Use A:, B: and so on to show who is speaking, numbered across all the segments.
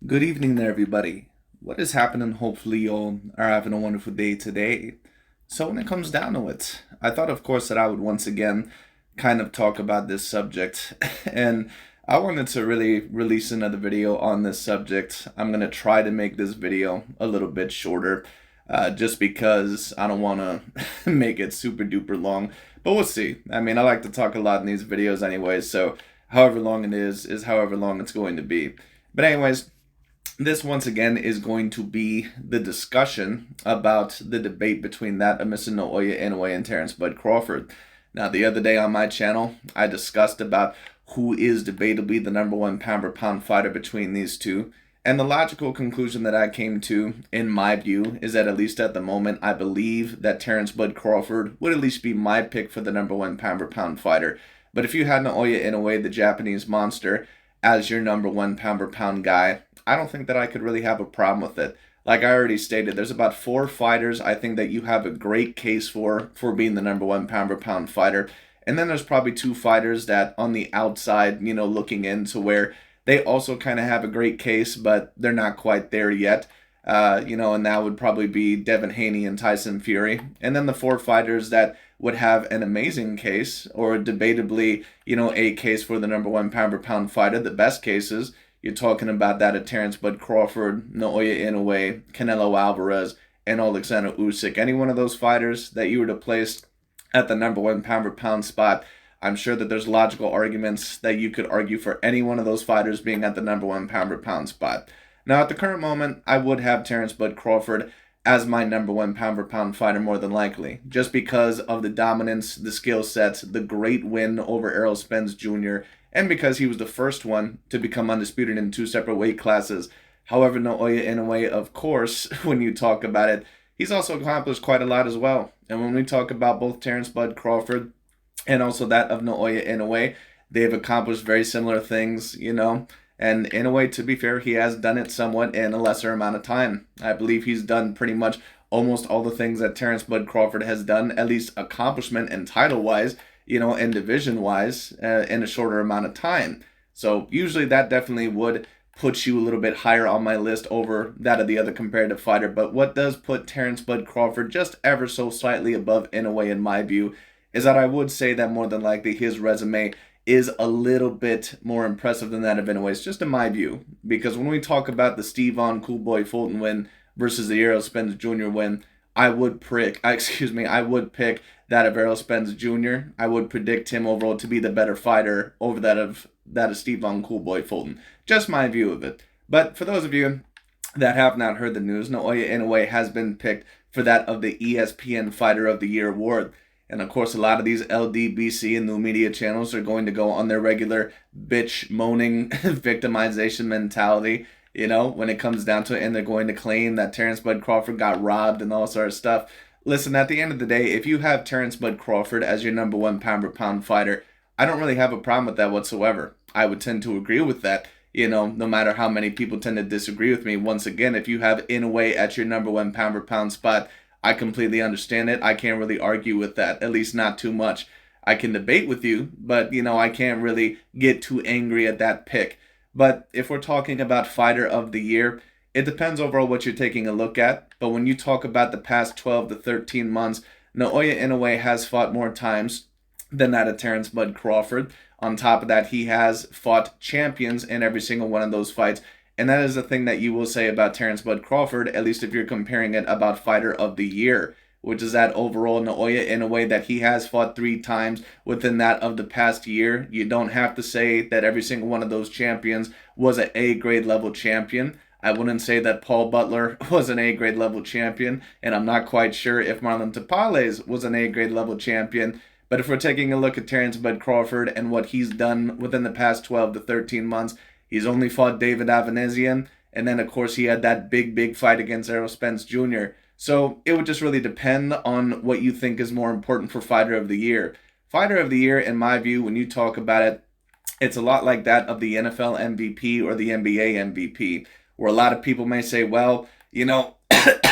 A: Good evening there, everybody. What is happening? Hopefully, you all are having a wonderful day today. So, when it comes down to it, I thought, of course, that I would once again kind of talk about this subject. And I wanted to really release another video on this subject. I'm going to try to make this video a little bit shorter, just because I don't want to make it super duper long. But we'll see. I mean, I like to talk a lot in these videos anyway, so however long it is however long it's going to be. But anyways, this once again is going to be the discussion about the debate between that of Mr. Naoya Inoue and Terence Bud Crawford. Now, the other day on my channel, I discussed about who is debatably the number one pound-for-pound fighter between these two. And the logical conclusion that I came to, in my view, is that at least at the moment, I believe that Terence Bud Crawford would at least be my pick for the number one pound-for-pound fighter. But if you had Naoya Inoue, the Japanese monster, as your number one pound-for-pound guy, I don't think that I could really have a problem with it. Like I already stated, there's about 4 fighters I think that you have a great case for being the number one pound-for-pound fighter. And then there's probably 2 fighters that on the outside, looking into where they also kind of have a great case, but they're not quite there yet. And that would probably be Devin Haney and Tyson Fury. And then the 4 fighters that would have an amazing case, or debatably, a case for the number one pound-for-pound fighter, the best cases. You're talking about that of Terence Bud Crawford, Naoya Inoue, Canelo Alvarez, and Alexander Usyk. Any one of those fighters that you were to place at the number one pound-for-pound spot, I'm sure that there's logical arguments that you could argue for any one of those fighters being at the number one pound-for-pound spot. Now, at the current moment, I would have Terence Bud Crawford as my number one pound-for-pound fighter more than likely, just because of the dominance, the skill sets, the great win over Errol Spence Jr., and because he was the first one to become undisputed in 2 separate weight classes. However, Naoya Inoue, of course, when you talk about it, he's also accomplished quite a lot as well. And when we talk about both Terence Bud Crawford and also that of Naoya Inoue, they've accomplished very similar things, And Inoue, to be fair, he has done it somewhat in a lesser amount of time. I believe he's done pretty much almost all the things that Terence Bud Crawford has done, at least accomplishment and title-wise, and division-wise, in a shorter amount of time. So usually that definitely would put you a little bit higher on my list over that of the other comparative fighter. But what does put Terence Bud Crawford just ever so slightly above Inoue in my view is that I would say that more than likely his resume is a little bit more impressive than that of Inoue's, just in my view. Because when we talk about the Steve-On Coolboy Fulton win versus the Errol Spence Jr. win, I would pick that of Errol Spence Jr. I would predict him overall to be the better fighter over that of Steve-On Coolboy Fulton. Just my view of it. But for those of you that have not heard the news, Naoya Inoue has been picked for that of the ESPN Fighter of the Year award. And of course, a lot of these LDBC and new media channels are going to go on their regular bitch moaning victimization mentality, when it comes down to it, and they're going to claim that Terence Bud Crawford got robbed and all sort of stuff. Listen, at the end of the day, if you have Terence Bud Crawford as your number one pound-for-pound fighter, I don't really have a problem with that whatsoever. I would tend to agree with that, no matter how many people tend to disagree with me. Once again, if you have Inoue at your number one pound-for-pound spot, I completely understand it. I can't really argue with that, at least not too much. I can debate with you, but, I can't really get too angry at that pick. But if we're talking about Fighter of the Year, it depends overall what you're taking a look at. But when you talk about the past 12 to 13 months, Naoya Inoue has fought more times than that of Terence Bud Crawford. On top of that, he has fought champions in every single one of those fights. And that is the thing that you will say about Terence Bud Crawford, at least if you're comparing it about Fighter of the Year, which is that overall Naoya Inoue that he has fought 3 times within that of the past year. You don't have to say that every single one of those champions was an A-grade level champion. I wouldn't say that Paul Butler was an A-grade level champion, and I'm not quite sure if Marlon Tapales was an A-grade level champion. But if we're taking a look at Terence Bud Crawford and what he's done within the past 12 to 13 months, he's only fought David Avanesian, and then of course he had that big fight against Errol Spence Jr. So it would just really depend on what you think is more important for Fighter of the Year. Fighter of the Year, in my view, when you talk about it, it's a lot like that of the NFL MVP or the NBA MVP, where a lot of people may say, well,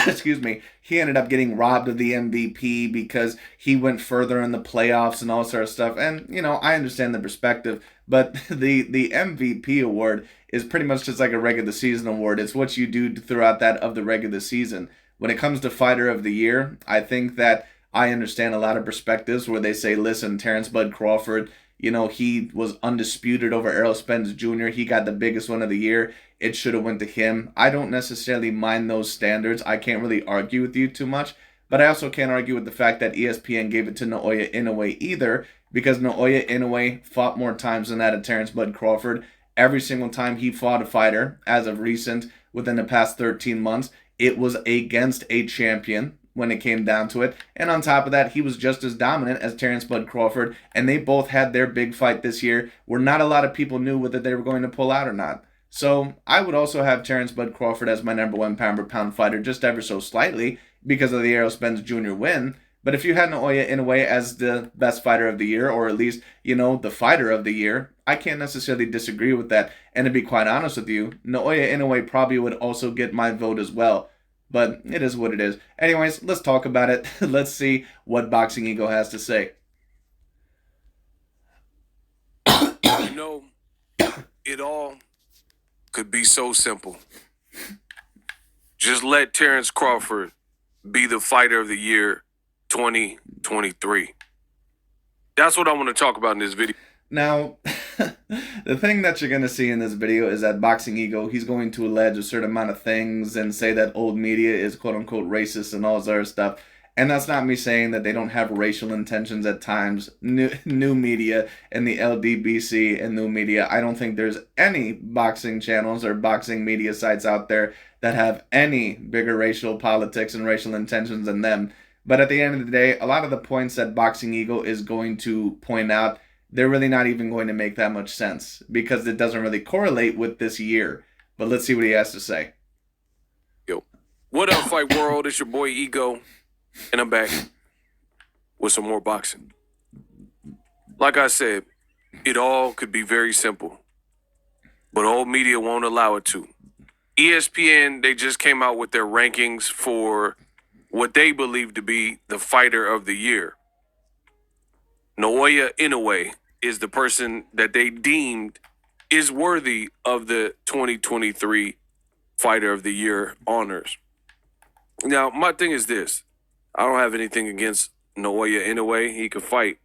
A: excuse me, he ended up getting robbed of the MVP because he went further in the playoffs and all sort of stuff. And, I understand the perspective, but the MVP award is pretty much just like a regular season award. It's what you do throughout that of the regular season. When it comes to Fighter of the Year, I think that I understand a lot of perspectives where they say, listen, Terence Bud Crawford, he was undisputed over Errol Spence Jr. He got the biggest one of the year. It should have went to him. I don't necessarily mind those standards. I can't really argue with you too much. But I also can't argue with the fact that ESPN gave it to Naoya Inoue either, because Naoya Inoue fought more times than that of Terence Bud Crawford. Every single time he fought a fighter, as of recent, within the past 13 months, it was against a champion when it came down to it. And on top of that, he was just as dominant as Terence Bud Crawford, and they both had their big fight this year where not a lot of people knew whether they were going to pull out or not. So I would also have Terence Bud Crawford as my number one pound-for-pound fighter, just ever so slightly, because of the Errol Spence Jr. win. But if you had Naoya Inoue as the best fighter of the year, or at least, the fighter of the year, I can't necessarily disagree with that. And to be quite honest with you, Naoya Inoue probably would also get my vote as well. But it is what it is. Anyways, let's talk about it. Let's see what Boxing Ego has to say.
B: It all could be so simple. Just let Terence Crawford be the fighter of the year 2023. That's what I want to talk about in this video.
A: Now, the thing that you're going to see in this video is that Boxing Ego, he's going to allege a certain amount of things and say that old media is quote-unquote racist and all this other stuff. And that's not me saying that they don't have racial intentions at times. New media and the LDBC and new media, I don't think there's any boxing channels or boxing media sites out there that have any bigger racial politics and racial intentions than them. But at the end of the day, a lot of the points that Boxing Ego is going to point out, they're really not even going to make that much sense because it doesn't really correlate with this year. But let's see what he has to say.
B: Yo, what up, Fight World? It's your boy Ego, and I'm back with some more boxing. Like I said, it all could be very simple, but old media won't allow it to. ESPN, they just came out with their rankings for what they believe to be the fighter of the year. Naoya Inoue is the person that they deemed is worthy of the 2023 Fighter of the Year honors. Now, my thing is this. I don't have anything against Naoya Inoue. He could fight.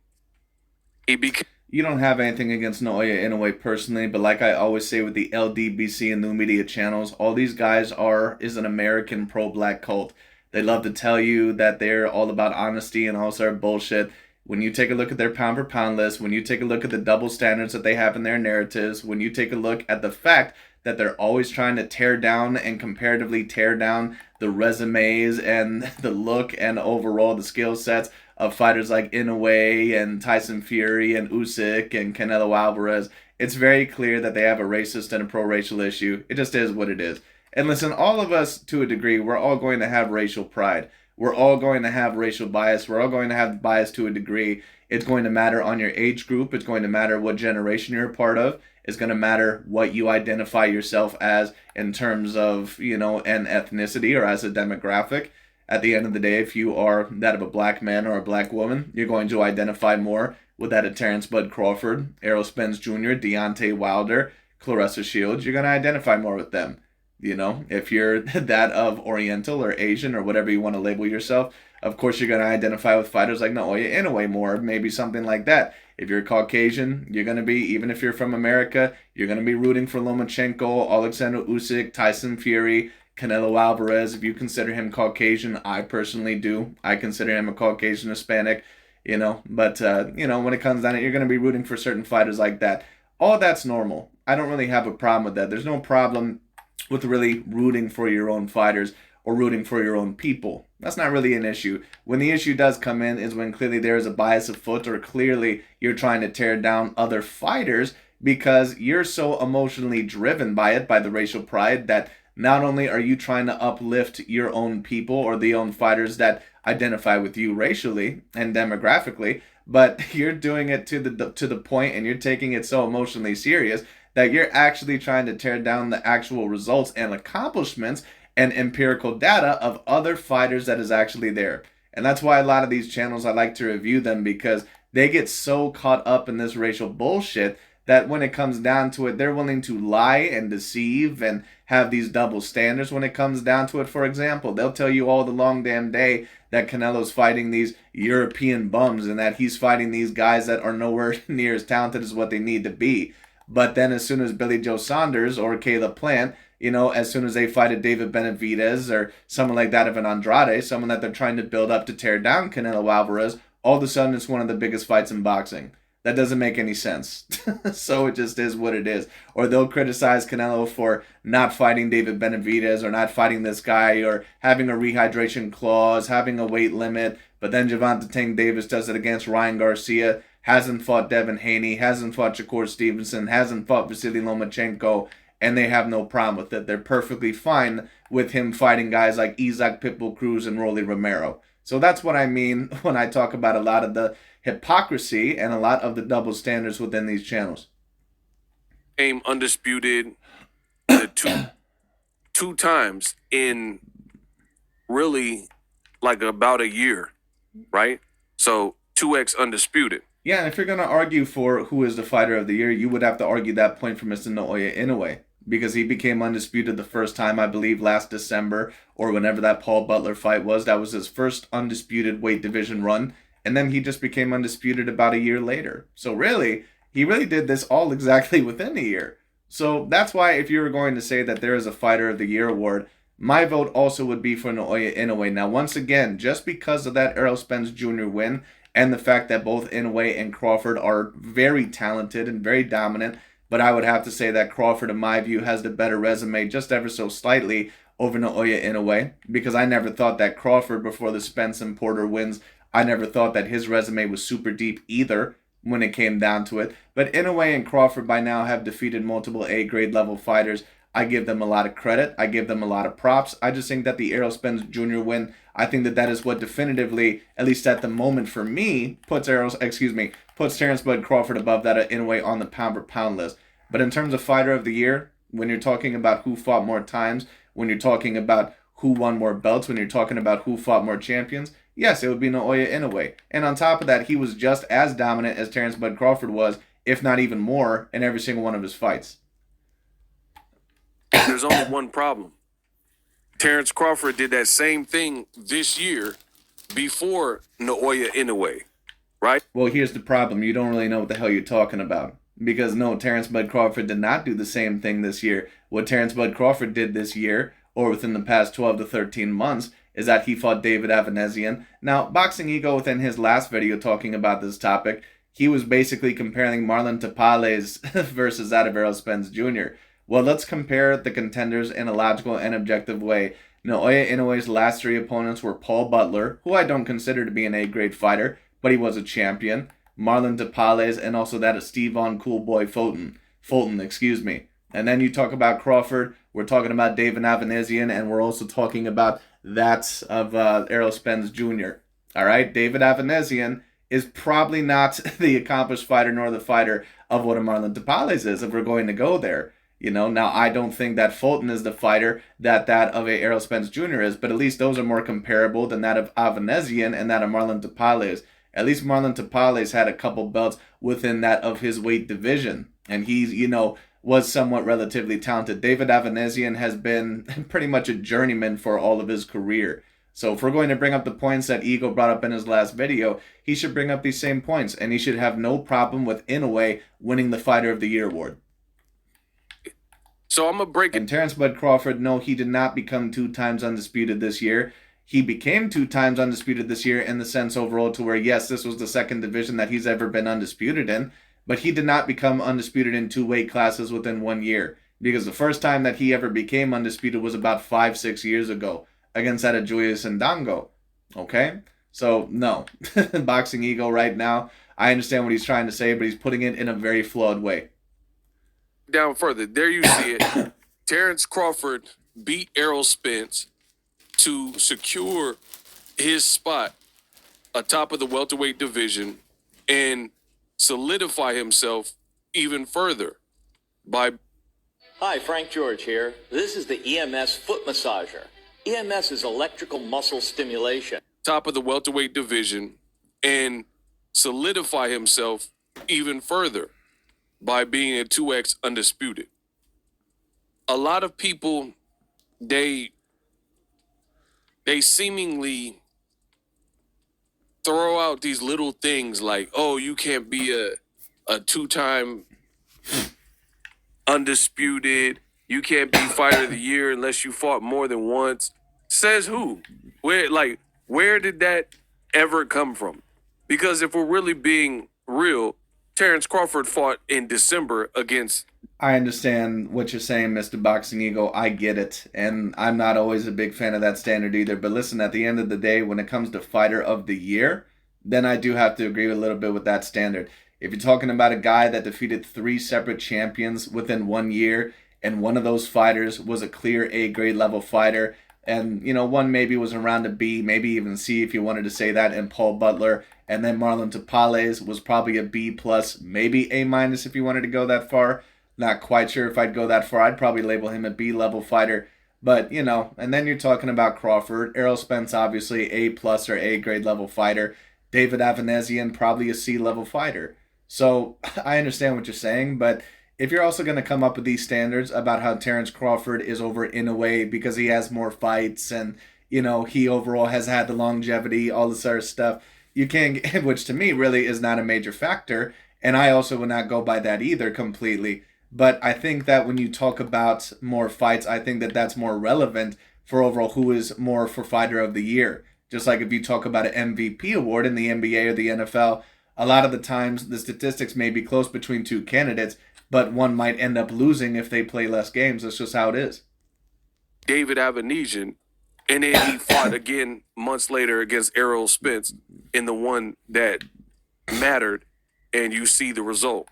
A: You don't have anything against Naoya Inoue personally, but like I always say with the LDBC and new media channels, all these guys is an American pro-black cult. They love to tell you that they're all about honesty and all sort of bullshit. When you take a look at their pound-for-pound list, when you take a look at the double standards that they have in their narratives, when you take a look at the fact that they're always trying to tear down and comparatively tear down the resumes and the look and overall the skill sets of fighters like Inoue and Tyson Fury and Usyk and Canelo Alvarez, it's very clear that they have a racist and a pro-racial issue. It just is what it is. And listen, all of us, to a degree, we're all going to have racial pride. We're all going to have racial bias. We're all going to have bias to a degree. It's going to matter on your age group. It's going to matter what generation you're a part of. It's going to matter what you identify yourself as in terms of, an ethnicity or as a demographic. At the end of the day, if you are that of a black man or a black woman, you're going to identify more with that of Terence Bud Crawford, Errol Spence Jr., Deontay Wilder, Claressa Shields. You're going to identify more with them. If you're that of Oriental or Asian or whatever you want to label yourself, of course you're going to identify with fighters like Naoya Inoue more, maybe something like that. If you're Caucasian, you're going to be, even if you're from America, you're going to be rooting for Lomachenko, Alexander Usyk, Tyson Fury, Canelo Alvarez. If you consider him Caucasian, I personally do. I consider him a Caucasian Hispanic, But, when it comes down to it, you're going to be rooting for certain fighters like that. All that's normal. I don't really have a problem with that. There's no problem with really rooting for your own fighters or rooting for your own people. That's not really an issue. When the issue does come in is when clearly there is a bias afoot or clearly you're trying to tear down other fighters because you're so emotionally driven by it, by the racial pride, that not only are you trying to uplift your own people or the own fighters that identify with you racially and demographically, but you're doing it to the point and you're taking it so emotionally serious that you're actually trying to tear down the actual results and accomplishments and empirical data of other fighters that is actually there. And that's why a lot of these channels, I like to review them because they get so caught up in this racial bullshit that when it comes down to it, they're willing to lie and deceive and have these double standards when it comes down to it. For example, they'll tell you all the long damn day that Canelo's fighting these European bums and that he's fighting these guys that are nowhere near as talented as what they need to be. But then as soon as Billy Joe Saunders or Caleb Plant, as soon as they fight a David Benavidez or someone like that of an Andrade, someone that they're trying to build up to tear down Canelo Alvarez, all of a sudden it's one of the biggest fights in boxing. That doesn't make any sense. So it just is what it is. Or they'll criticize Canelo for not fighting David Benavidez or not fighting this guy or having a rehydration clause, having a weight limit. But then Gervonta Tank Davis does it against Ryan Garcia, hasn't fought Devin Haney, hasn't fought Shakur Stevenson, hasn't fought Vasily Lomachenko, and they have no problem with it. They're perfectly fine with him fighting guys like Isaac Pitbull Cruz and Rolly Romero. So that's what I mean when I talk about a lot of the hypocrisy and a lot of the double standards within these channels.
B: Came undisputed the two times in really like about a year, right? So 2x undisputed.
A: Yeah, and if you're going to argue for who is the fighter of the year, you would have to argue that point for Mr. Naoya Inoue, because he became undisputed the first time, I believe, last December, or whenever that Paul Butler fight was. That was his first undisputed weight division run, and then he just became undisputed about a year later. So really, he really did this all exactly within a year. So that's why if you were going to say that there is a Fighter of the Year award, my vote also would be for Naoya Inoue. Now, once again, just because of that Errol Spence Jr. win, and the fact that both Inoue and Crawford are very talented and very dominant, but I would have to say that Crawford, in my view, has the better resume just ever so slightly over Naoya Inoue, because I never thought that Crawford, before the Spence and Porter wins, I never thought that his resume was super deep either when it came down to it. But Inoue and Crawford by now have defeated multiple A-grade level fighters. I give them a lot of credit. I give them a lot of props. I just think that the Errol Spence Jr. win, I think that is what definitively, at least at the moment for me, puts Terence Bud Crawford above that of Inoue on the pound-for-pound list. But in terms of Fighter of the Year, when you're talking about who fought more times, when you're talking about who won more belts, when you're talking about who fought more champions, yes, it would be Naoya Inoue. And on top of that, he was just as dominant as Terence Bud Crawford was, if not even more, in every single one of his fights.
B: There's only one problem. Terence Crawford did that same thing this year before Naoya Inoue, right?
A: Well, here's the problem. You don't really know what the hell you're talking about. Because no, Terence Bud Crawford did not do the same thing this year. What Terence Bud Crawford did this year, or within the past 12 to 13 months, is that he fought David Avanesian. Now, Boxing Ego, within his last video talking about this topic, he was basically comparing Marlon Tapales versus that of Errol Spence Jr. Well, let's compare the contenders in a logical and objective way. Naoya Inoue's last three opponents were Paul Butler, who I don't consider to be an A-grade fighter, but he was a champion, Marlon Tapales, and also that of Stevan Coolboy Fulton. And then you talk about Crawford, we're talking about David Avanesian, and we're also talking about that of Errol Spence Jr. All right, David Avanesian is probably not the accomplished fighter nor the fighter of what a Marlon Tapales is, if we're going to go there. Now I don't think that Fulton is the fighter that of a Errol Spence Jr. is, but at least those are more comparable than that of Avanesian and that of Marlon Tapales. At least Marlon Tapales had a couple belts within that of his weight division, and he's, was somewhat relatively talented. David Avanesian has been pretty much a journeyman for all of his career. So if we're going to bring up the points that Ego brought up in his last video, he should bring up these same points, and he should have no problem with Inoue winning the Fighter of the Year award.
B: So I'm going to break it.
A: And Terence Bud Crawford, no, he did not become 2 times undisputed this year. He became 2 times undisputed this year in the sense overall to where, yes, this was the second division that he's ever been undisputed in, but he did not become undisputed in 2 weight classes within 1 year, because the first time that he ever became undisputed was about 5-6 years ago against that of Julius Ndango. Okay? So, no. Boxing Ego right now, I understand what he's trying to say, but he's putting it in a very flawed way.
B: Down further, there you see it. Terence Crawford beat Errol Spence to secure his spot atop of the welterweight division and solidify himself even further by...
C: Hi, Frank George here. This is the EMS foot massager. EMS is electrical muscle stimulation.
B: Top of the welterweight division and solidify himself even further by being a 2X undisputed. A lot of people, they seemingly throw out these little things like, oh, you can't be a two-time undisputed. You can't be fighter of the year unless you fought more than once. Says who? Where did that ever come from? Because if we're really being real, Terence Crawford fought in December against.
A: I understand what you're saying, Mr. Boxing Ego. I get it. And I'm not always a big fan of that standard either. But listen, at the end of the day, when it comes to fighter of the year, then I do have to agree a little bit with that standard. If you're talking about a guy that defeated 3 separate champions within 1 year, and one of those fighters was a clear A grade level fighter, and one maybe was around a B, maybe even C if you wanted to say that, and Paul Butler, and then Marlon Tapales was probably a B plus, maybe A minus if you wanted to go that far. Not quite sure if I'd go that far. I'd probably label him a B level fighter. But, and then you're talking about Crawford. Errol Spence, obviously A plus or A grade level fighter. David Avanesian, probably a C level fighter. So I understand what you're saying, but if you're also going to come up with these standards about how Terence Crawford is over Inoue because he has more fights and, he overall has had the longevity, all this other stuff, you can't, which to me really is not a major factor. And I also would not go by that either completely. But I think that when you talk about more fights, I think that that's more relevant for overall who is more for fighter of the year. Just like if you talk about an MVP award in the NBA or the NFL, a lot of the times the statistics may be close between 2 candidates, but one might end up losing if they play less games. That's just how it is.
B: David Avanesian, and then he fought again months later against Errol Spence in the one that mattered, and you see the result.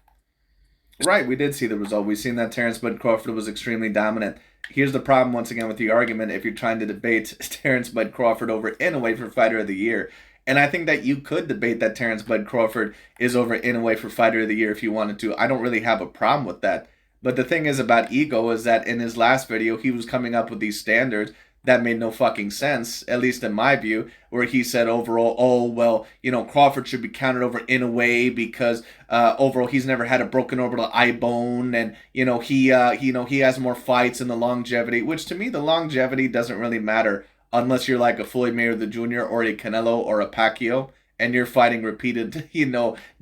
A: Right, we did see the result. We've seen that Terence Bud Crawford was extremely dominant. Here's the problem, once again, with the argument if you're trying to debate Terence Bud Crawford over Inoue for Fighter of the Year. And I think that you could debate that Terence Bud Crawford is over Inoue for Fighter of the Year if you wanted to. I don't really have a problem with that. But the thing is about Ego is that in his last video, he was coming up with these standards that made no fucking sense, at least in my view, where he said overall, oh, well, Crawford should be counted over Inoue because overall he's never had a broken orbital eye bone, and, he has more fights and the longevity, which to me, the longevity doesn't really matter unless you're like a Floyd Mayweather Jr. or a Canelo or a Pacquiao, and you're fighting repeated,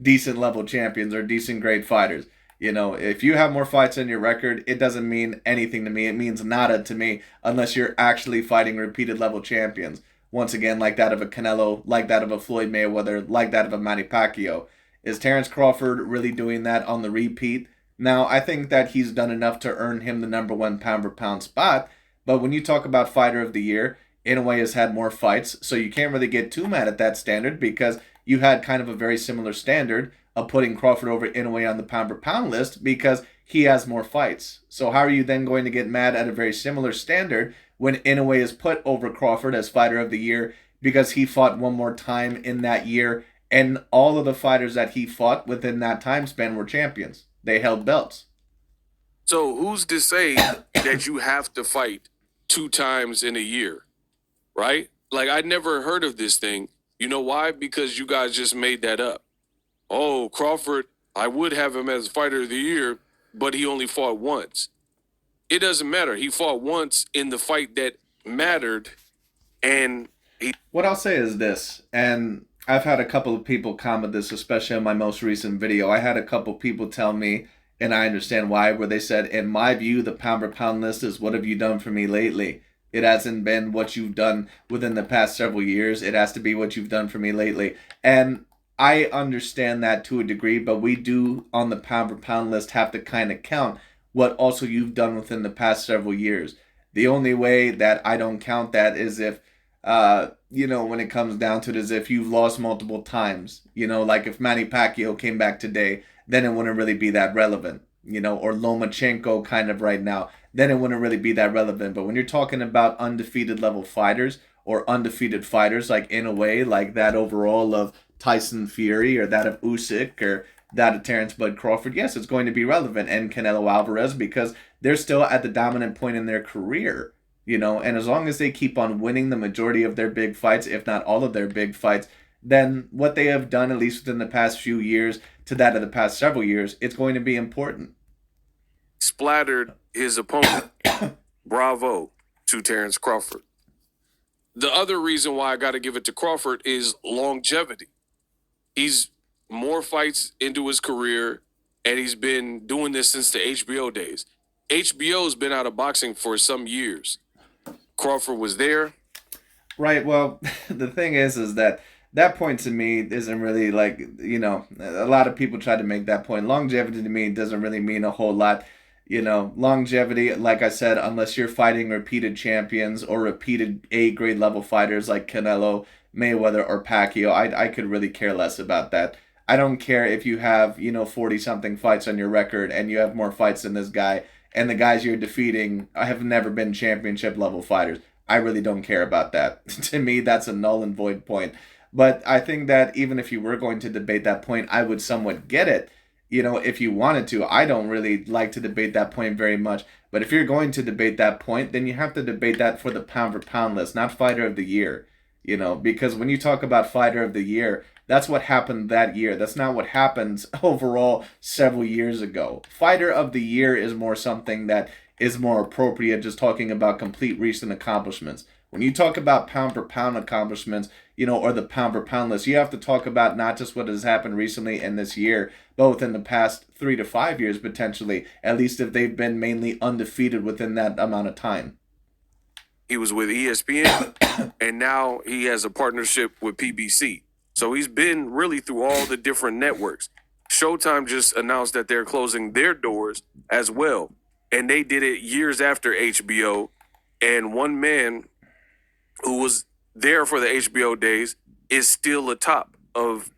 A: decent level champions or decent grade fighters. If you have more fights in your record, it doesn't mean anything to me. It means nada to me unless you're actually fighting repeated level champions. Once again, like that of a Canelo, like that of a Floyd Mayweather, like that of a Manny Pacquiao. Is Terence Crawford really doing that on the repeat? Now, I think that he's done enough to earn him the number 1 pound-for-pound spot, but when you talk about Fighter of the Year, Inoue has had more fights, so you can't really get too mad at that standard because you had kind of a very similar standard of putting Crawford over Inoue on the pound-for-pound list because he has more fights. So how are you then going to get mad at a very similar standard when Inoue is put over Crawford as Fighter of the Year because he fought one more time in that year and all of the fighters that he fought within that time span were champions. They held belts.
B: So who's to say that you have to fight 2 times in a year, right? Like, I never heard of this thing. You know why? Because you guys just made that up. Oh, Crawford, I would have him as Fighter of the Year, but he only fought once. It doesn't matter. He fought once in the fight that mattered, and he...
A: What I'll say is this, and I've had a couple of people comment this, especially on my most recent video. I had a couple people tell me, and I understand why, where they said, in my view, the pound-for-pound list is what have you done for me lately? It hasn't been what you've done within the past several years. It has to be what you've done for me lately. And I understand that to a degree, but we do on the pound-for-pound list have to kind of count what also you've done within the past several years. The only way that I don't count that is if, when it comes down to it, is if you've lost multiple times. Like if Manny Pacquiao came back today, then it wouldn't really be that relevant. Or Lomachenko kind of right now, then it wouldn't really be that relevant. But when you're talking about undefeated level fighters or undefeated fighters like Inoue, like that overall of Tyson Fury or that of Usyk or that of Terence Bud Crawford, yes, it's going to be relevant. And Canelo Alvarez, because they're still at the dominant point in their career, and as long as they keep on winning the majority of their big fights, if not all of their big fights, then what they have done, at least within the past few years to that of the past several years, it's going to be important.
B: Splattered his opponent. Bravo to Terence Crawford. The other reason why I got to give it to Crawford is longevity. He's more fights into his career, and he's been doing this since the HBO days. HBO's been out of boxing for some years. Crawford was there.
A: Right. Well, the thing is that that point to me isn't really like, a lot of people try to make that point. Longevity to me doesn't really mean a whole lot. Longevity, like I said, unless you're fighting repeated champions or repeated A grade level fighters like Canelo, Mayweather, or Pacquiao, I could really care less about that. I don't care if you have, 40 something fights on your record and you have more fights than this guy, and the guys you're defeating have never been championship level fighters. I really don't care about that. To me, that's a null and void point. But I think that even if you were going to debate that point, I would somewhat get it, if you wanted to. I don't really like to debate that point very much. But if you're going to debate that point, then you have to debate that for the pound for pound list, not fighter of the year. Because when you talk about fighter of the year, that's what happened that year. That's not what happens overall several years ago. Fighter of the year is more something that is more appropriate, just talking about complete recent accomplishments. When you talk about pound for pound accomplishments, or the pound for pound list, you have to talk about not just what has happened recently in this year, but within the past 3 to 5 years potentially, at least if they've been mainly undefeated within that amount of time.
B: He was with ESPN, and now he has a partnership with PBC. So he's been really through all the different networks. Showtime just announced that they're closing their doors as well. And they did it years after HBO. And one man who was there for the HBO days is still atop of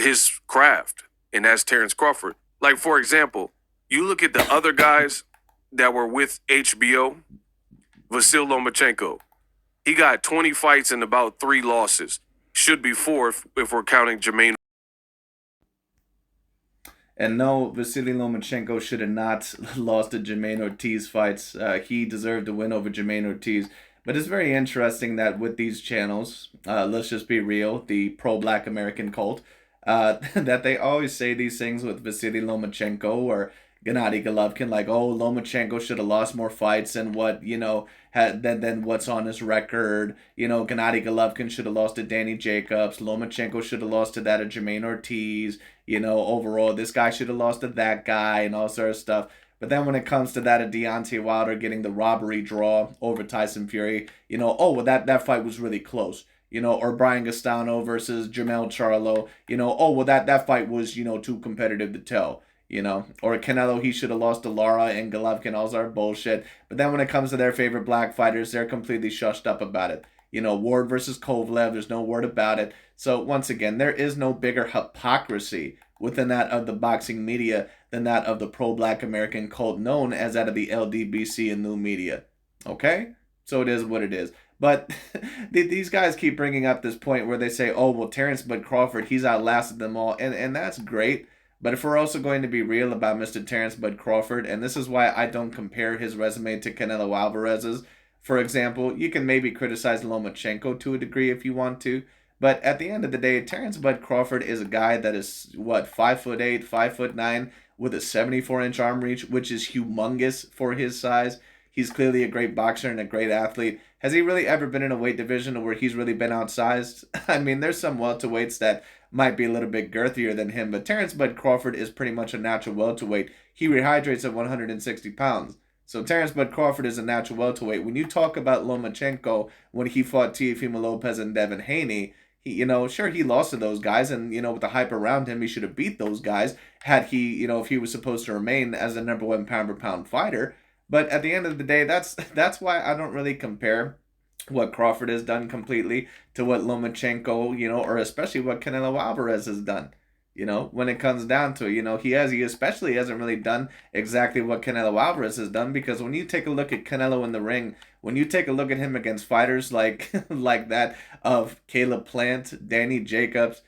B: his craft, and that's Terence Crawford. Like, for example, you look at the other guys that were with HBO, Vasyl Lomachenko. He got 20 fights and about 3 losses. Should be 4 if we're counting Jermaine.
A: And no, Vasily Lomachenko should have not lost to Jermaine Ortiz fights. He deserved to win over Jermaine Ortiz. But it's very interesting that with these channels, let's just be real, the pro-black American cult, that they always say these things with Vasily Lomachenko or Gennady Golovkin, like, oh, Lomachenko should have lost more fights than what, than what's on his record. Gennady Golovkin should have lost to Danny Jacobs. Lomachenko should have lost to that of Jermaine Ortiz. Overall, this guy should have lost to that guy and all sort of stuff. But then when it comes to that of Deontay Wilder getting the robbery draw over Tyson Fury, that fight was really close. Or Brian Castano versus Jermell Charlo, that fight was, too competitive to tell. Or Canelo, he should have lost to Lara and Golovkin, all sort of bullshit. But then when it comes to their favorite black fighters, they're completely shushed up about it. Ward versus Kovalev, there's no word about it. So once again, there is no bigger hypocrisy within that of the boxing media than that of the pro-black American cult known as that of the LDBC and new media. Okay? So it is what it is. But these guys keep bringing up this point where they say, oh, well, Terence Bud Crawford, he's outlasted them all. And that's great. But if we're also going to be real about Mr. Terence Bud Crawford, and this is why I don't compare his resume to Canelo Alvarez's, for example, you can maybe criticize Lomachenko to a degree if you want to. But at the end of the day, Terence Bud Crawford is a guy that is, 5'8", 5'9", with a 74-inch arm reach, which is humongous for his size. He's clearly a great boxer and a great athlete. Has he really ever been in a weight division where he's really been outsized? I mean, there's some welterweights that might be a little bit girthier than him, but Terence Bud Crawford is pretty much a natural welterweight. He rehydrates at 160 pounds. So Terence Bud Crawford is a natural welterweight. When you talk about Lomachenko, when he fought Teofimo Lopez and Devin Haney, he lost to those guys, and, with the hype around him, he should have beat those guys had he, if he was supposed to remain as the number 1 pound-for-pound fighter. But at the end of the day, that's why I don't really compare what Crawford has done completely to what Lomachenko, or especially what Canelo Alvarez has done. When it comes down to it, he especially hasn't really done exactly what Canelo Alvarez has done, because when you take a look at Canelo in the ring, when you take a look at him against fighters like like that of Caleb Plant, Danny Jacobs,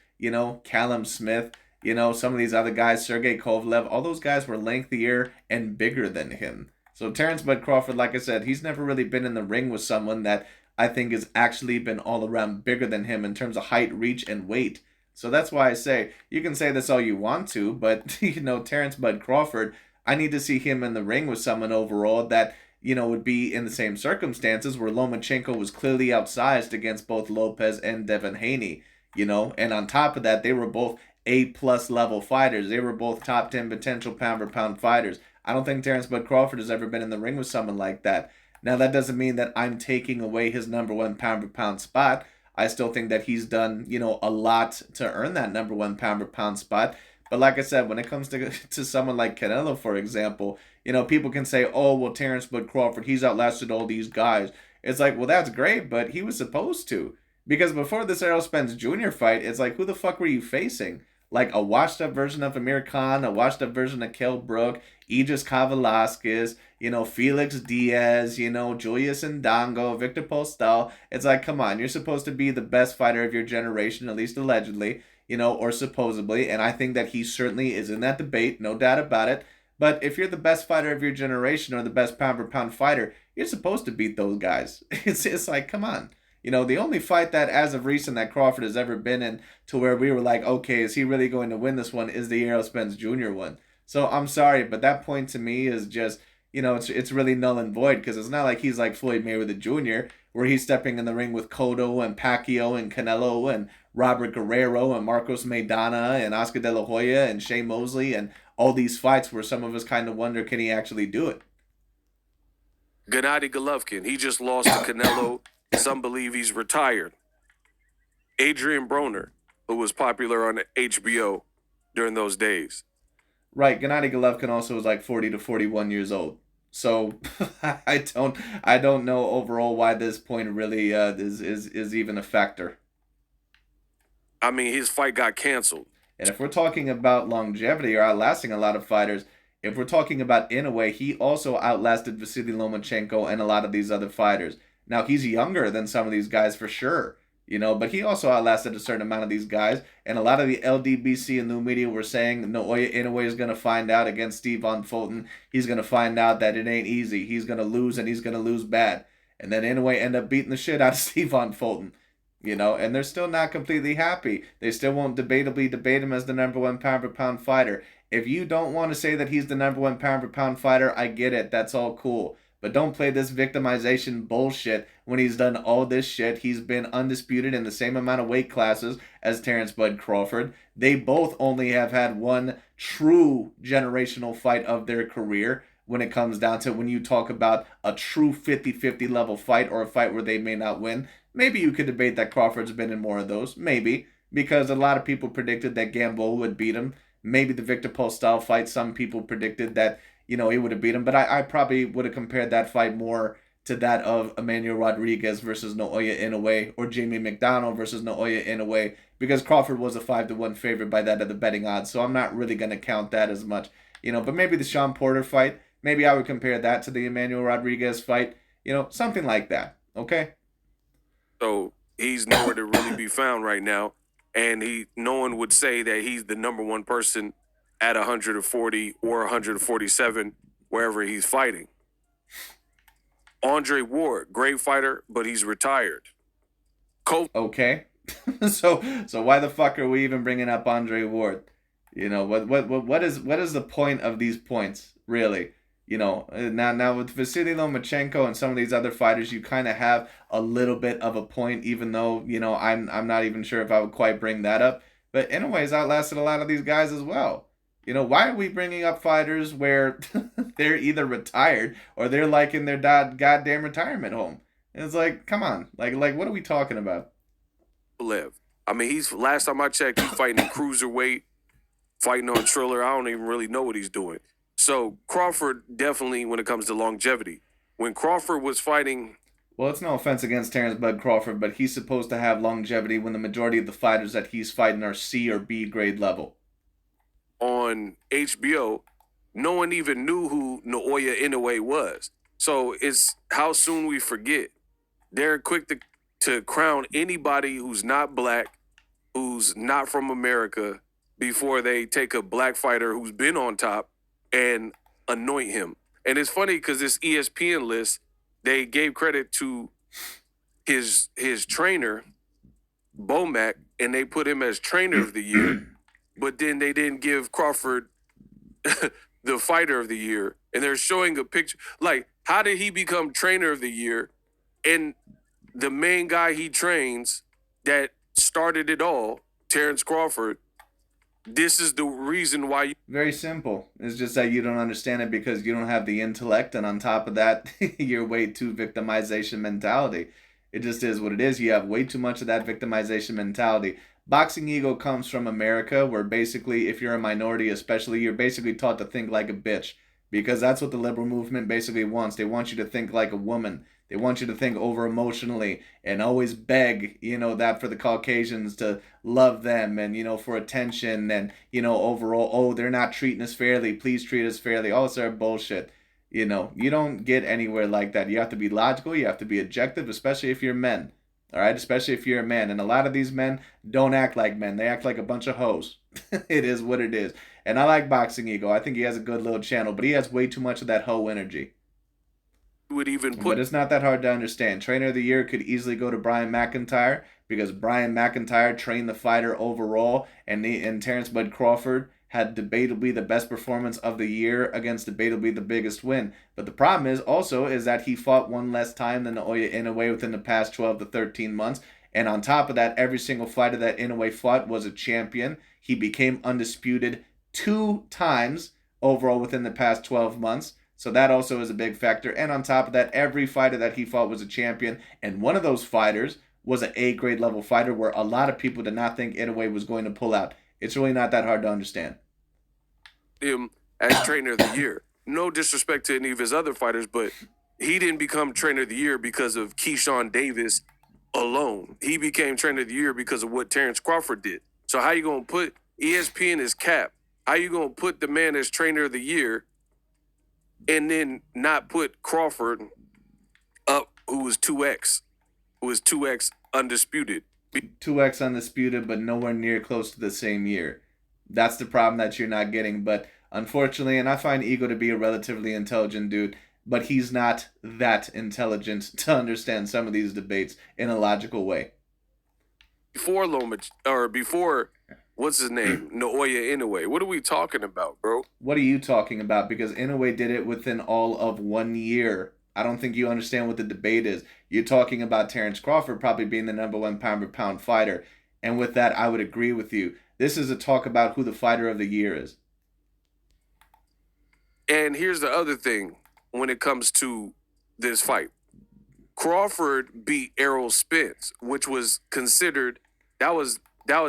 A: Callum Smith, some of these other guys, Sergey Kovalev, all those guys were lengthier and bigger than him. So Terence Bud Crawford, like I said, he's never really been in the ring with someone that I think has actually been all around bigger than him in terms of height, reach, and weight. So that's why I say you can say this all you want to, but Terence Bud Crawford, I need to see him in the ring with someone overall that would be in the same circumstances where Lomachenko was clearly outsized against both Lopez and Devin Haney. And on top of that, they were both A+ level fighters. They were both top 10 potential pound for pound fighters. I don't think Terence Bud Crawford has ever been in the ring with someone like that. Now, that doesn't mean that I'm taking away his number one pound for pound spot. I still think that he's done, a lot to earn that number one pound for pound spot. But like I said, when it comes to someone like Canelo, for example, people can say, oh, well, Terence Bud Crawford, he's outlasted all these guys. It's like, well, that's great, but he was supposed to. Because before this Errol Spence Jr. fight, it's like, who the fuck were you facing? Like a washed-up version of Amir Khan, a washed-up version of Kell Brook, Aegis Kavalasquez, Felix Diaz, Julius Ndango, Victor Postal. It's like, come on, you're supposed to be the best fighter of your generation, at least allegedly, or supposedly. And I think that he certainly is in that debate, no doubt about it. But if you're the best fighter of your generation or the best pound for pound fighter, you're supposed to beat those guys. It's like, come on. The only fight that as of recent that Crawford has ever been in to where we were like, okay, is he really going to win this one is the Errol Spence Jr. one. So I'm sorry, but that point to me is just, it's really null and void because it's not like he's like Floyd Mayweather Jr., where he's stepping in the ring with Cotto and Pacquiao and Canelo and Robert Guerrero and Marcos Maidana and Oscar De La Hoya and Shea Mosley and all these fights where some of us kind of wonder, can he actually do it?
B: Gennady Golovkin, he just lost to Canelo. Some believe he's retired. Adrian Broner, who was popular on HBO during those days.
A: Right, Gennady Golovkin also was like 40 to 41 years old. So I don't know overall why this point really is even a factor.
B: I mean, his fight got canceled.
A: And if we're talking about longevity or outlasting a lot of fighters, if we're talking about Inoue, he also outlasted Vasily Lomachenko and a lot of these other fighters. Now, he's younger than some of these guys for sure, but he also outlasted a certain amount of these guys. And a lot of the LDBC and new media were saying Naoya Inoue is going to find out against Steve Von Fulton. He's going to find out that it ain't easy. He's going to lose, and he's going to lose bad. And then Inoue ended up beating the shit out of Steve Von Fulton, and they're still not completely happy. They still won't debatably debate him as the number one pound for pound fighter. If you don't want to say that he's the number one pound for pound fighter, I get it. That's all cool. But don't play this victimization bullshit when he's done all this shit. He's been undisputed in the same amount of weight classes as Terence Bud Crawford. They both only have had one true generational fight of their career when it comes down to when you talk about a true 50-50 level fight or a fight where they may not win. Maybe you could debate that Crawford's been in more of those. Maybe. Because a lot of people predicted that Gamboa would beat him. Maybe the Victor Postal fight, some people predicted that he would have beat him. But I probably would have compared that fight more to that of Emmanuel Rodriguez versus Naoya Inoue or Jamie McDonald versus Naoya Inoue because Crawford was a 5-1 favorite by that of the betting odds. So I'm not really going to count that as much. But maybe the Sean Porter fight, maybe I would compare that to the Emmanuel Rodriguez fight. Something like that. Okay?
B: So he's nowhere to really be found right now. And no one would say that he's the number one person at 140 or 147, wherever he's fighting. Andre Ward, great fighter, but he's retired.
A: Okay. so why the fuck are we even bringing up Andre Ward? What is the point of these points, really? Now with Vasily Lomachenko and some of these other fighters, you kind of have a little bit of a point, even though, I'm not even sure if I would quite bring that up. But Inoue's outlasted a lot of these guys as well. Why are we bringing up fighters where they're either retired or they're like in their goddamn retirement home? And it's like, come on. Like what are we talking about?
B: Live. I mean, last time I checked, he's fighting in cruiserweight, fighting on Triller. I don't even really know what he's doing. So Crawford definitely, when it comes to longevity, when Crawford was fighting...
A: Well, it's no offense against Terence Bud Crawford, but he's supposed to have longevity when the majority of the fighters that he's fighting are C or B grade level.
B: On HBO, no one even knew who Naoya Inoue was. So it's how soon we forget. They're quick to crown anybody who's not black, who's not from America, before they take a black fighter who's been on top and anoint him. And it's funny because this ESPN list, they gave credit to his trainer, Bomac, and they put him as trainer of the year, but then they didn't give Crawford the fighter of the year. And they're showing a picture. Like, how did he become trainer of the year? And the main guy he trains that started it all, Terence Crawford, this is the reason why you...
A: Very simple. It's just that you don't understand it because you don't have the intellect, and on top of that, you're way too victimization mentality. It just is what it is. You have way too much of that victimization mentality. Boxing ego comes from America, where basically, if you're a minority especially, you're basically taught to think like a bitch. Because that's what the liberal movement basically wants. They want you to think like a woman. They want you to think over emotionally and always beg, that for the Caucasians to love them and, for attention and, overall, oh, they're not treating us fairly. Please treat us fairly. All this other bullshit. You don't get anywhere like that. You have to be logical. You have to be objective, especially if you're men. All right, especially if you're a man. And a lot of these men don't act like men. They act like a bunch of hoes. It is what it is. And I like Boxing Ego. I think he has a good little channel, but he has way too much of that hoe energy.
B: would even put...
A: But it's not that hard to understand. Trainer of the year could easily go to Brian McIntyre because Brian McIntyre trained the fighter overall, and Terence Bud Crawford had debatably the best performance of the year against debatably the biggest win. But the problem is that he fought one less time than Naoya Inoue within the past 12 to 13 months. And on top of that, every single fighter that Inoue fought was a champion. He became undisputed 2 times overall within the past 12 months. So that also is a big factor. And on top of that, every fighter that he fought was a champion. And one of those fighters was an A-grade level fighter where a lot of people did not think Inoue was going to pull out. It's really not that hard to understand.
B: Him as trainer of the year. No disrespect to any of his other fighters, but he didn't become trainer of the year because of Keyshawn Davis alone. He became trainer of the year because of what Terence Crawford did. So how you going to put ESPN as cap? How you going to put the man as trainer of the year and then not put Crawford up, who was 2X undisputed?
A: 2X undisputed, but nowhere near close to the same year. That's the problem that you're not getting. But unfortunately, and I find Ego to be a relatively intelligent dude, but he's not that intelligent to understand some of these debates in a logical way.
B: Before what's his name? Naoya Inoue. What are we talking about, bro?
A: What are you talking about? Because Inoue did it within all of 1 year. I don't think you understand what the debate is. You're talking about Terence Crawford probably being the #1 pound-for-pound fighter. And with that, I would agree with you. This is a talk about who the fighter of the year is.
B: And here's the other thing when it comes to this fight. Crawford beat Errol Spence, which was considered, that was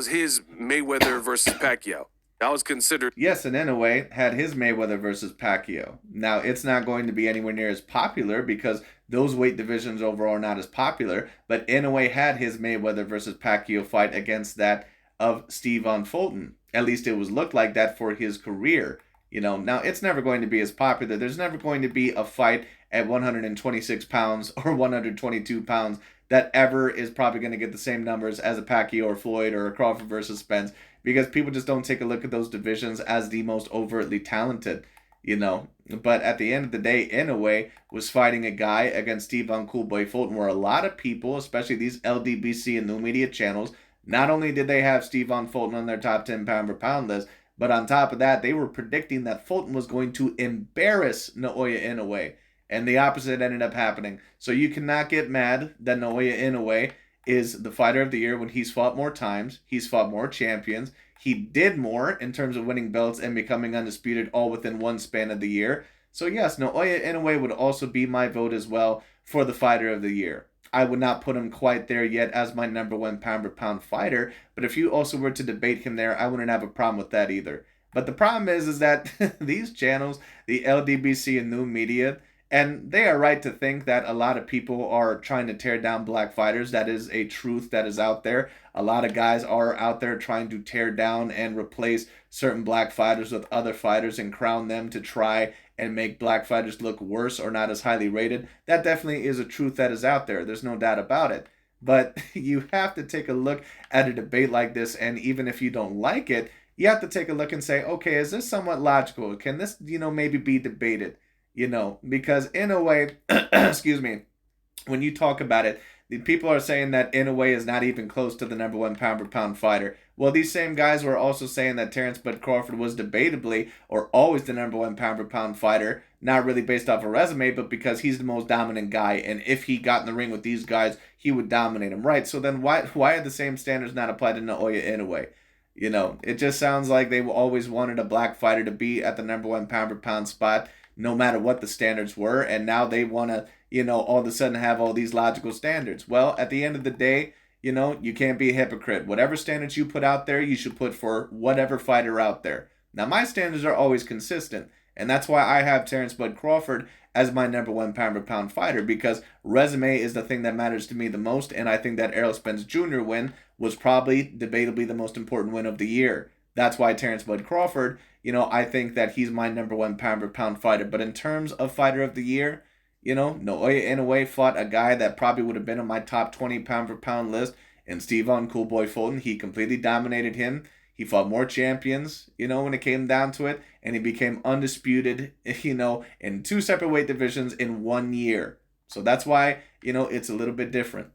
B: his Mayweather versus Pacquiao. That was considered.
A: Yes, and Inoue had his Mayweather versus Pacquiao. Now, it's not going to be anywhere near as popular because those weight divisions overall are not as popular, but Inoue had his Mayweather versus Pacquiao fight against that of Stephen Fulton. At least it was looked like that for his career. Now it's never going to be as popular. There's never going to be a fight at 126 pounds or 122 pounds that ever is probably going to get the same numbers as a Pacquiao or Floyd or a Crawford versus Spence, because people just don't take a look at those divisions as the most overtly talented, But at the end of the day, Inoue was fighting a guy against Stephen Coolboy Fulton, where a lot of people, especially these LDBC and new media channels, not only did they have Stephen Fulton on their top 10 pound-for-pound list, but on top of that, they were predicting that Fulton was going to embarrass Naoya Inoue. And the opposite ended up happening. So you cannot get mad that Naoya Inoue is the fighter of the year when he's fought more times. He's fought more champions. He did more in terms of winning belts and becoming undisputed all within one span of the year. So yes, Naoya Inoue would also be my vote as well for the fighter of the year. I would not put him quite there yet as my #1 pound-for-pound fighter, but if you also were to debate him there, I wouldn't have a problem with that either. But the problem is that these channels, the LDBC and new media, and they are right to think that a lot of people are trying to tear down black fighters. That is a truth that is out there. A lot of guys are out there trying to tear down and replace certain black fighters with other fighters and crown them to try and make black fighters look worse or not as highly rated. That definitely is a truth that is out there. There's no doubt about it. But you have to take a look at a debate like this, and even if you don't like it, you have to take a look and say, okay, is this somewhat logical? Can this, maybe be debated? because in a way, excuse me, when you talk about it, the people are saying that Inoue is not even close to the number one pound for pound fighter. Well, these same guys were also saying that Terence Bud Crawford was debatably or always the number one pound for pound fighter, not really based off a resume, but because he's the most dominant guy, and if he got in the ring with these guys, he would dominate them, right? So then why are the same standards not applied to Naoya Inoue? It just sounds like they always wanted a black fighter to be at the number one pound for pound spot, no matter what the standards were, and now they want to, all of a sudden have all these logical standards. Well, at the end of the day, you can't be a hypocrite. Whatever standards you put out there, you should put for whatever fighter out there. Now, my standards are always consistent, and that's why I have Terence Bud Crawford as my number one pound for pound fighter, because resume is the thing that matters to me the most, and I think that Errol Spence Jr. win was probably debatably the most important win of the year. That's why Terence Bud Crawford, I think that he's my number one pound for pound fighter. But in terms of fighter of the year, Naoya Inoue fought a guy that probably would have been on my top 20 pound for pound list, and Stephon Coolboy Fulton. He completely dominated him. He fought more champions, when it came down to it, and he became undisputed, in two separate weight divisions in 1 year. So that's why, it's a little bit different.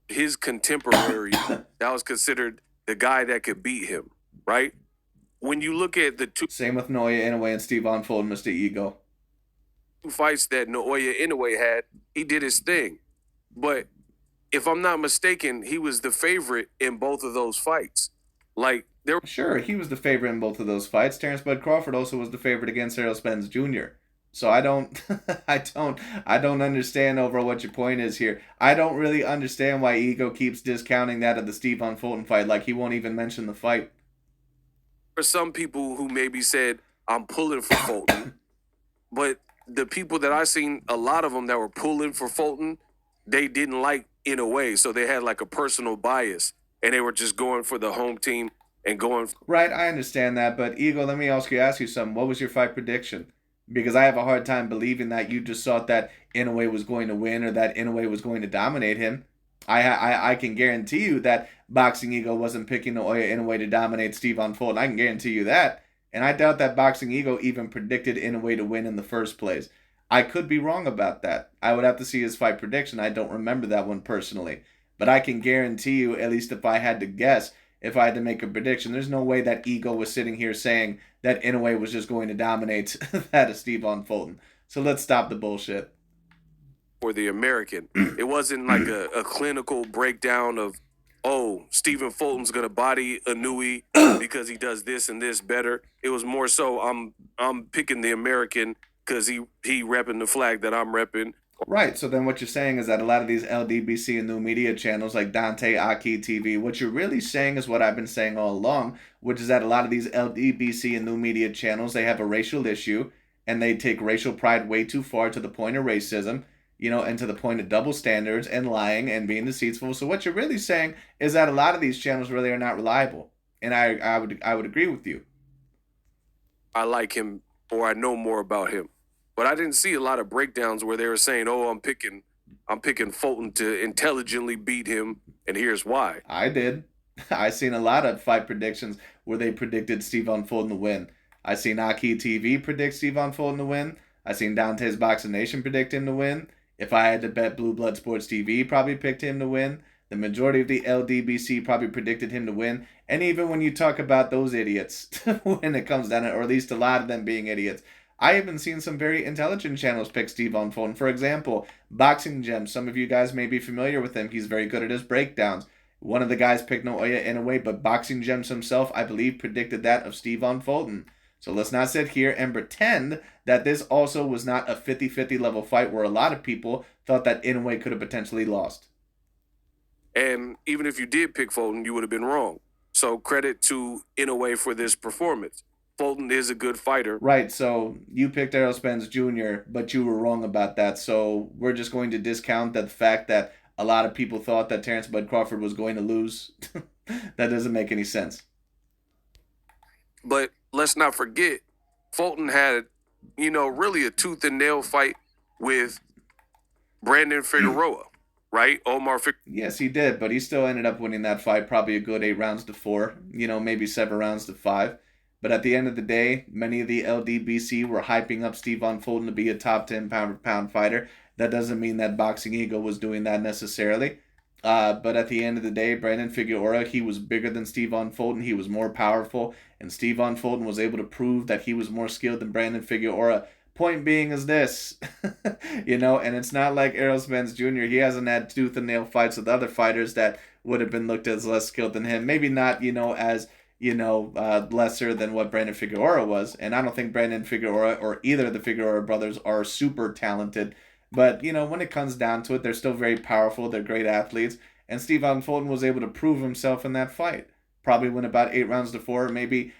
B: His contemporary, that was considered the guy that could beat him, right? When you look at the two...
A: Same with Naoya Inoue and Stephon Fulton, Mr. Ego.
B: Fights that Naoya Inoue had, he did his thing. But if I'm not mistaken, he was the favorite in both of those fights.
A: Sure, he was the favorite in both of those fights. Terence Bud Crawford also was the favorite against Errol Spence Jr. So I don't I don't understand over what your point is here. I don't really understand why Ego keeps discounting that of the Stephon Fulton fight, like he won't even mention the fight.
B: For some people who maybe said, I'm pulling for Fulton, but the people that I seen, a lot of them that were pulling for Fulton, they didn't like Inoue, so they had like a personal bias, and they were just going for the home team and going...
A: Right, I understand that, but Ego, let me ask you something. What was your fight prediction? Because I have a hard time believing that you just thought that Inoue was going to win or that Inoue was going to dominate him. I can guarantee you that Boxing Ego wasn't picking Naoya Inoue to dominate Stephon Fulton. I can guarantee you that. And I doubt that Boxing Ego even predicted Inoue to win in the first place. I could be wrong about that. I would have to see his fight prediction. I don't remember that one personally. But I can guarantee you, at least if I had to guess, if I had to make a prediction, there's no way that Ego was sitting here saying that Inoue was just going to dominate that of Stephon Fulton. So let's stop the bullshit.
B: For the American, it wasn't like a clinical breakdown of, oh, Stephon Fulton's gonna body Inoue because he does this and this better. It was more so I'm picking the American because he repping the flag that I'm repping.
A: Right, so then what you're saying is that a lot of these LDBC and new media channels like Dante, Aki TV, what you're really saying is what I've been saying all along, which is that a lot of these LDBC and new media channels, they have a racial issue, and they take racial pride way too far to the point of racism, and to the point of double standards and lying and being deceitful. So what you're really saying is that a lot of these channels really are not reliable, and I would agree with you.
B: I like him, or I know more about him. But I didn't see a lot of breakdowns where they were saying, "Oh, I'm picking Fulton to intelligently beat him, and here's why."
A: I did. I seen a lot of fight predictions where they predicted Stephon Fulton to win. I seen Aki TV predict Stephon Fulton to win. I seen Dante's Boxing Nation predict him to win. If I had to bet, Blue Blood Sports TV probably picked him to win. The majority of the LDBC probably predicted him to win. And even when you talk about those idiots, when it comes down to, or at least a lot of them being idiots, I even seen some very intelligent channels pick Stephon Fulton. For example, Boxing Gem. Some of you guys may be familiar with him. He's very good at his breakdowns. One of the guys picked Naoya Inoue, but Boxing Gems himself, I believe, predicted that of Stephon Fulton. So let's not sit here and pretend that this also was not a 50-50 level fight where a lot of people thought that Inoue could have potentially lost.
B: And even if you did pick Fulton, you would have been wrong. So credit to Inoue for this performance. Fulton is a good fighter.
A: Right, so you picked Errol Spence Jr., but you were wrong about that. So we're just going to discount the fact that a lot of people thought that Terence Bud Crawford was going to lose. That doesn't make any sense.
B: But let's not forget, Fulton had, really a tooth and nail fight with Brandon Figueroa, right? Omar Figueroa.
A: Yes, he did, but he still ended up winning that fight, probably a good 8 rounds to 4, maybe 7 rounds to 5. But at the end of the day, many of the LDBC were hyping up Stephon Fulton to be a top 10 pound for pound fighter. That doesn't mean that Boxing Ego was doing that necessarily. But at the end of the day, Brandon Figueroa, he was bigger than Stephon Fulton. He was more powerful. And Stephon Fulton was able to prove that he was more skilled than Brandon Figueroa. Point being is this, and it's not like Errol Spence Jr. He hasn't had tooth and nail fights with other fighters that would have been looked as less skilled than him. Maybe not, as lesser than what Brandon Figueroa was. And I don't think Brandon Figueroa or either of the Figueroa brothers are super talented. But, when it comes down to it, they're still very powerful. They're great athletes. And Stephon Fulton was able to prove himself in that fight. Probably went about 8 rounds to 4, maybe,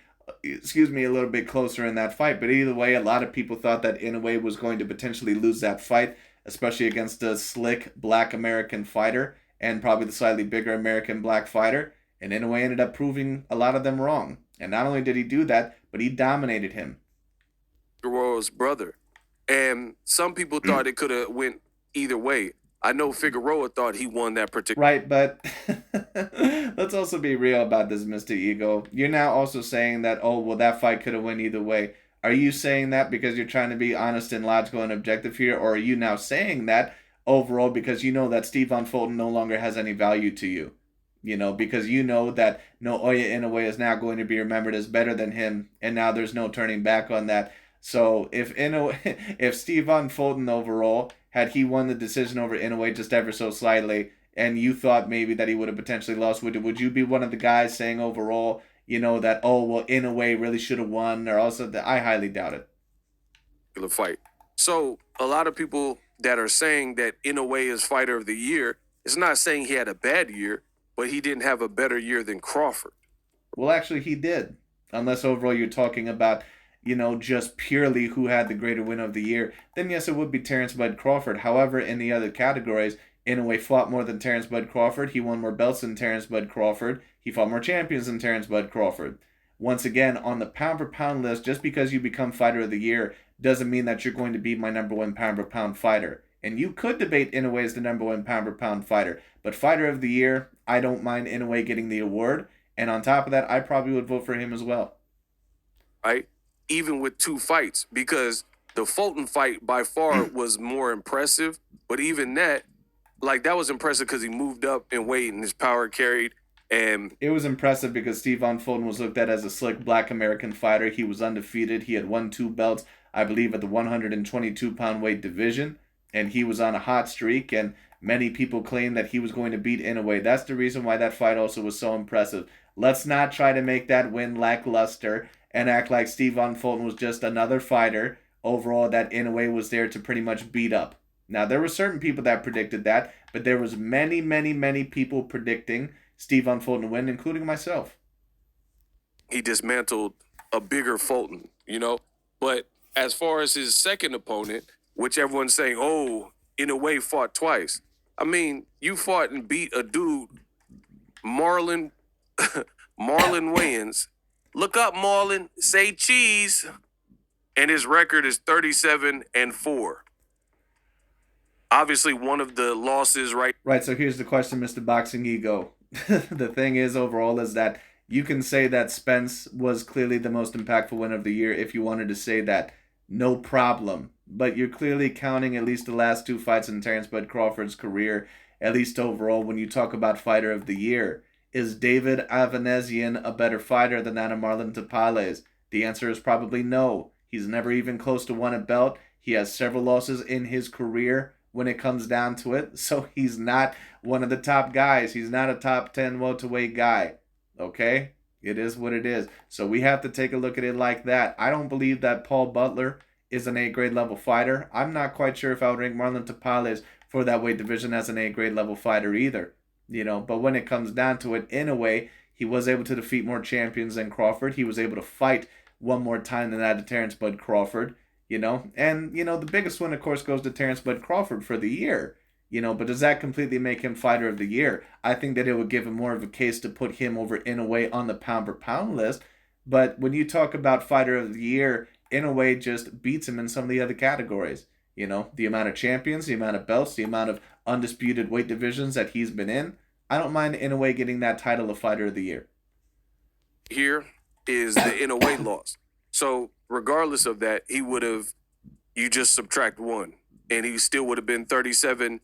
A: a little bit closer in that fight. But either way, a lot of people thought that Inoue was going to potentially lose that fight, especially against a slick black American fighter and probably the slightly bigger American black fighter. And Inoue ended up proving a lot of them wrong. And not only did he do that, but he dominated him.
B: Figueroa's brother. And some people thought it could have went either way. I know Figueroa thought he won that particular.
A: Right, but let's also be real about this, Mr. Ego. You're now also saying that, that fight could have went either way. Are you saying that because you're trying to be honest and logical and objective here? Or are you now saying that overall because you know that Stephon Fulton no longer has any value to you? Because you know that Naoya Inoue is now going to be remembered as better than him, and now there's no turning back on that. So if Stephon Fulton overall, had he won the decision over Inoue just ever so slightly, and you thought maybe that he would have potentially lost, would you be one of the guys saying overall, that, Inoue really should have won, or also that I highly doubt it.
B: Fight. So a lot of people that are saying that Inoue is fighter of the year, it's not saying he had a bad year, but he didn't have a better year than Crawford.
A: Well, actually, he did. Unless overall you're talking about, just purely who had the greater win of the year, then yes, it would be Terence Bud Crawford. However, in the other categories, Inoue fought more than Terence Bud Crawford. He won more belts than Terence Bud Crawford. He fought more champions than Terence Bud Crawford. Once again, on the pound-for-pound list, just because you become fighter of the year doesn't mean that you're going to be my number one pound-for-pound fighter. And you could debate Inoue as the number one pound-for-pound fighter. But fighter of the year, I don't mind Inoue getting the award. And on top of that, I probably would vote for him as well.
B: Right? Even with 2 fights, because the Fulton fight by far was more impressive. But even that, that was impressive because he moved up in weight and his power carried. And
A: it was impressive because Stephon Fulton was looked at as a slick black American fighter. He was undefeated. He had won 2 belts, I believe, at the 122-pound weight division. And he was on a hot streak, and many people claim that he was going to beat Inoue. That's the reason why that fight also was so impressive. Let's not try to make that win lackluster and act like Stephon Fulton was just another fighter overall that Inoue was there to pretty much beat up. Now, there were certain people that predicted that, but there was many, many, many people predicting Stephon Fulton to win, including myself.
B: He dismantled a bigger Fulton, But as far as his second opponent, which everyone's saying, Inoue fought twice. I mean, you fought and beat a dude, Marlon Wayans. Look up Marlon, say cheese. And his record is 37-4. Obviously, one of the losses, right?
A: Right, so here's the question, Mr. Boxing Ego. The thing is, overall, is that you can say that Spence was clearly the most impactful win of the year if you wanted to say that. No problem. But you're clearly counting at least the last 2 fights in Terence Bud Crawford's career, at least overall, when you talk about fighter of the year. Is David Avanesian a better fighter than that of Marlon Tapales? The answer is probably no. He's never even close to won a belt. He has several losses in his career when it comes down to it. So he's not one of the top guys. He's not a top 10 welterweight guy. Okay? It is what it is. So we have to take a look at it like that. I don't believe that Paul Butler is an A-grade level fighter. I'm not quite sure if I would rank Marlon Tapales for that weight division as an A-grade level fighter either. But when it comes down to it, in a way, he was able to defeat more champions than Crawford. He was able to fight one more time than that of Terence Bud Crawford, And, the biggest one, of course, goes to Terence Bud Crawford for the year. But does that completely make him fighter of the year? I think that it would give him more of a case to put him over Inoue on the pound-per-pound list. But when you talk about fighter of the year, Inoue just beats him in some of the other categories. The amount of champions, the amount of belts, the amount of undisputed weight divisions that he's been in. I don't mind Inoue getting that title of fighter of the year.
B: Here, is the Inoue loss. So regardless of that, he would have, you just subtract 1, and he still would have been 37-3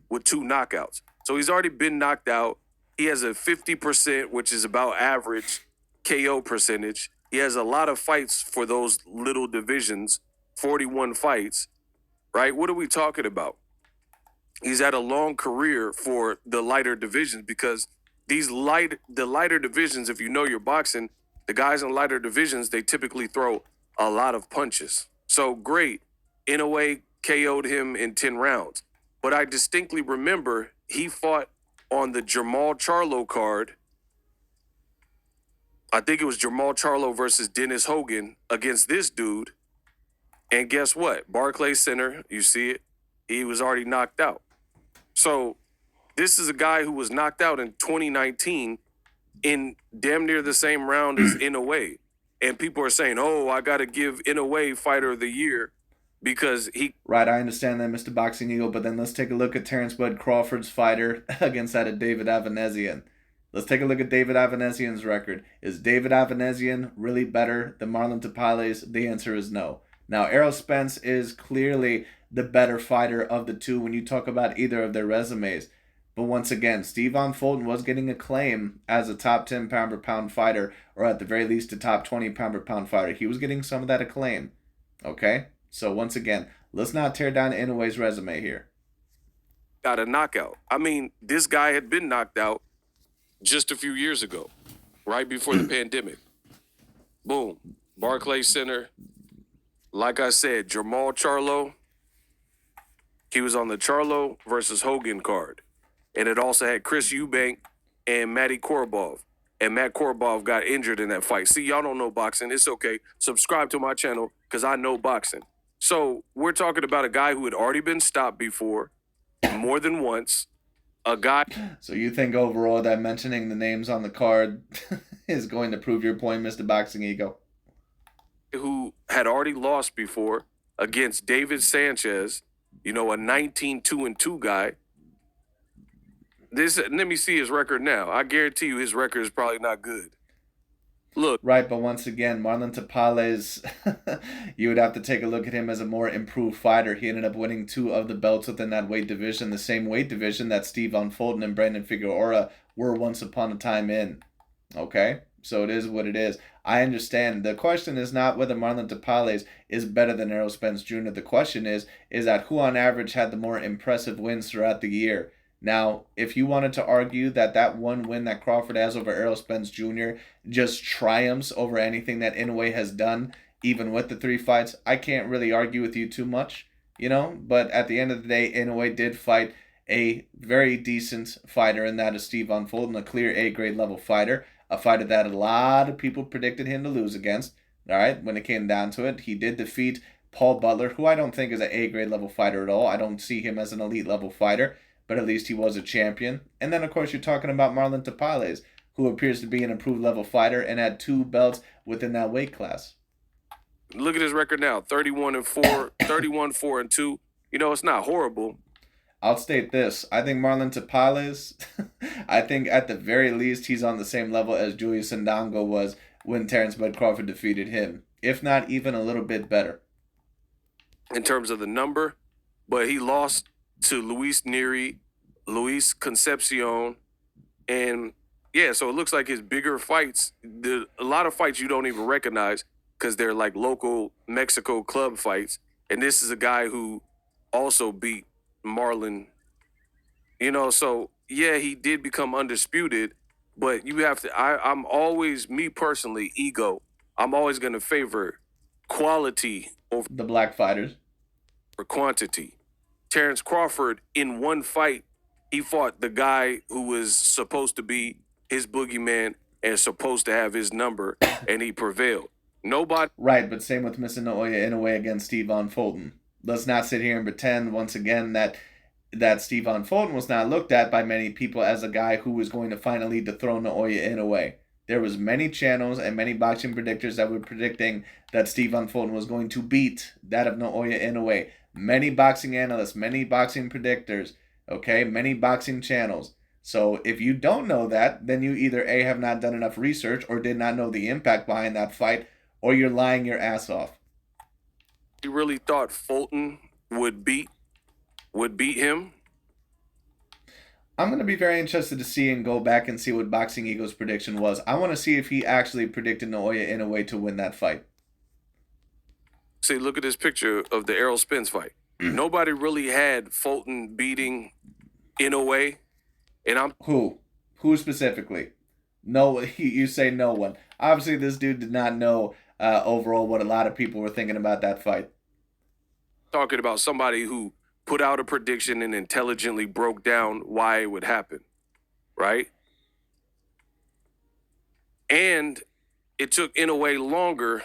B: with 2 knockouts. So he's already been knocked out. He has a 50%, which is about average KO percentage. He has a lot of fights for those little divisions, 41 fights, right? What are we talking about? He's had a long career for the lighter divisions, because the lighter divisions, if you know your boxing, the guys in lighter divisions, they typically throw a lot of punches. So great. Inoue KO'd him in 10 rounds. But I distinctly remember he fought on the Jermall Charlo card. I think it was Jermall Charlo versus Dennis Hogan against this dude. And guess what? Barclays Center, you see it, he was already knocked out. So this is a guy who was knocked out in 2019 in damn near the same round as Inoue. And people are saying, oh, I got to give Inoue Fighter of the Year because he...
A: Right, I understand that, Mr. Boxing Eagle, but then let's take a look at Terence Bud Crawford's fighter against that of David Avanesian. Let's take a look at David Avanesian's record. Is David Avanesian really better than Marlon Tapales? The answer is no. Now, Errol Spence is clearly the better fighter of the two when you talk about either of their resumes. But once again, Stephon Fulton was getting acclaim as a top 10 pound-per-pound fighter, or at the very least a top 20 pound-per-pound fighter. He was getting some of that acclaim. Okay? So once again, let's not tear down Inoue's resume here.
B: Got a knockout. I mean, this guy had been knocked out just a few years ago, right before the pandemic. Boom. Barclays Center. Like I said, Jermall Charlo. He was on the Charlo versus Hogan card. And it also had Chris Eubank and Matty Korobov. And Matt Korobov got injured in that fight. See, y'all don't know boxing. It's okay. Subscribe to my channel because I know boxing. So we're talking about a guy who had already been stopped before, more than once. A guy...
A: So you think overall that mentioning the names on the card is going to prove your point, Mr. Boxing Ego?
B: Who had already lost before against David Sanchez, you know, a 19-2-2 guy. Let me see his record now. I guarantee you his record is probably not good. Look.
A: Right, but once again, Marlon Tapales, you would have to take a look at him as a more improved fighter. He ended up winning 2 of the belts within that weight division, the same weight division that Stephon Fulton and Brandon Figueroa were once upon a time in. Okay? So it is what it is. I understand. The question is not whether Marlon Tapales is better than Errol Spence Jr. The question is that who on average had the more impressive wins throughout the year. Now, if you wanted to argue that one win that Crawford has over Errol Spence Jr. just triumphs over anything that Inoue has done, even with the 3 fights, I can't really argue with you too much, you know? But at the end of the day, Inoue did fight a very decent fighter, and that is Stephon Fulton, a clear A-grade level fighter, a fighter that a lot of people predicted him to lose against. All right, when it came down to it, he did defeat Paul Butler, who I don't think is an A-grade level fighter at all. I don't see him as an elite level fighter, but at least he was a champion. And then, of course, you're talking about Marlon Tapales, who appears to be an improved level fighter and had 2 belts within that weight class.
B: Look at his record now, 31-4, 31-4-2. You know, it's not horrible.
A: I'll state this. I think Marlon Tapales, I think at the very least he's on the same level as Julius Ndongo was when Terence Bud Crawford defeated him, if not even a little bit better.
B: In terms of the number, but he lost to Luis Neri, Luis Concepcion, and yeah, so it looks like his bigger fights, a lot of fights you don't even recognize because they're like local Mexico club fights, and this is a guy who also beat Marlon, you know, so yeah, he did become undisputed, but you have to, I'm always, me personally, ego, I'm always going to favor quality over
A: the black fighters
B: for quantity. Terence Crawford, in one fight, he fought the guy who was supposed to be his boogeyman and supposed to have his number, and he prevailed. Nobody...
A: Right, but same with Mr. Naoya Inoue against Stephon Fulton. Let's not sit here and pretend, once again, that Stephon Fulton was not looked at by many people as a guy who was going to finally dethrone Naoya Inoue. There was many channels and many boxing predictors that were predicting that Stephon Fulton was going to beat that of Naoya Inoue. Many boxing analysts, many boxing predictors, okay, many boxing channels. So if you don't know that, then you either A, have not done enough research or did not know the impact behind that fight, or you're lying your ass off.
B: You really thought Fulton would beat him?
A: I'm going to be very interested to see and go back and see what Boxing Ego's prediction was. I want to see if he actually predicted Naoya Inoue to win that fight.
B: See, look at this picture of the Errol Spence fight. Nobody really had Fulton beating Inoue, and I'm
A: Who specifically? No, you say no one. Obviously, this dude did not know overall what a lot of people were thinking about that fight.
B: talking about somebody who put out a prediction and intelligently broke down why it would happen, right? And it took Inoue longer.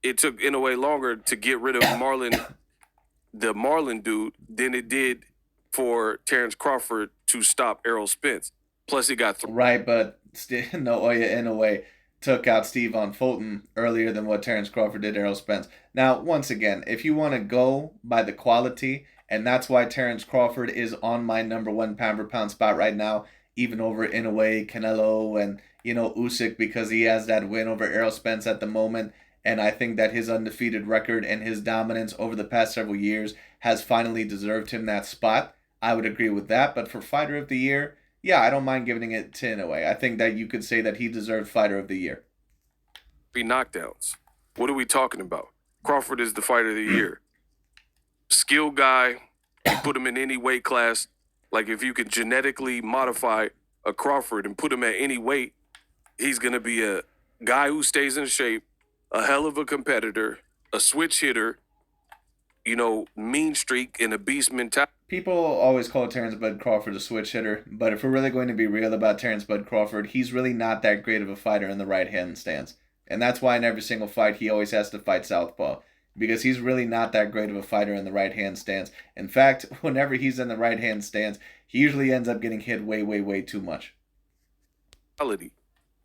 B: It took Inoue longer to get rid of the Marlin dude, than it did for Terence Crawford to stop Errol Spence. Plus, he got
A: Right, but Naoya Inoue took out Stephon Fulton earlier than what Terence Crawford did Errol Spence. Now, once again, if you want to go by the quality, and that's why Terence Crawford is on my number one pound for pound spot right now, even over Inoue, Canelo, and Usyk, because he has that win over Errol Spence at the moment. And I think that his undefeated record and his dominance over the past several years has finally deserved him that spot. I would agree with that. But for Fighter of the Year, yeah, I don't mind giving it to Inoue. I think that you could say that he deserved Fighter of the Year.
B: 3 knockdowns. What are we talking about? Crawford is the fighter of the year. Skill guy. You put him in any weight class. Like, if you could genetically modify a Crawford and put him at any weight, he's going to be a guy who stays in shape, a hell of a competitor, a switch hitter, mean streak, and a beast mentality.
A: People always call Terence Bud Crawford a switch hitter, but if we're really going to be real about Terence Bud Crawford, he's really not that great of a fighter in the right hand stance. And that's why in every single fight he always has to fight southpaw, because he's really not that great of a fighter in the right hand stance. In fact, whenever he's in the right hand stance, he usually ends up getting hit way, way, way too much.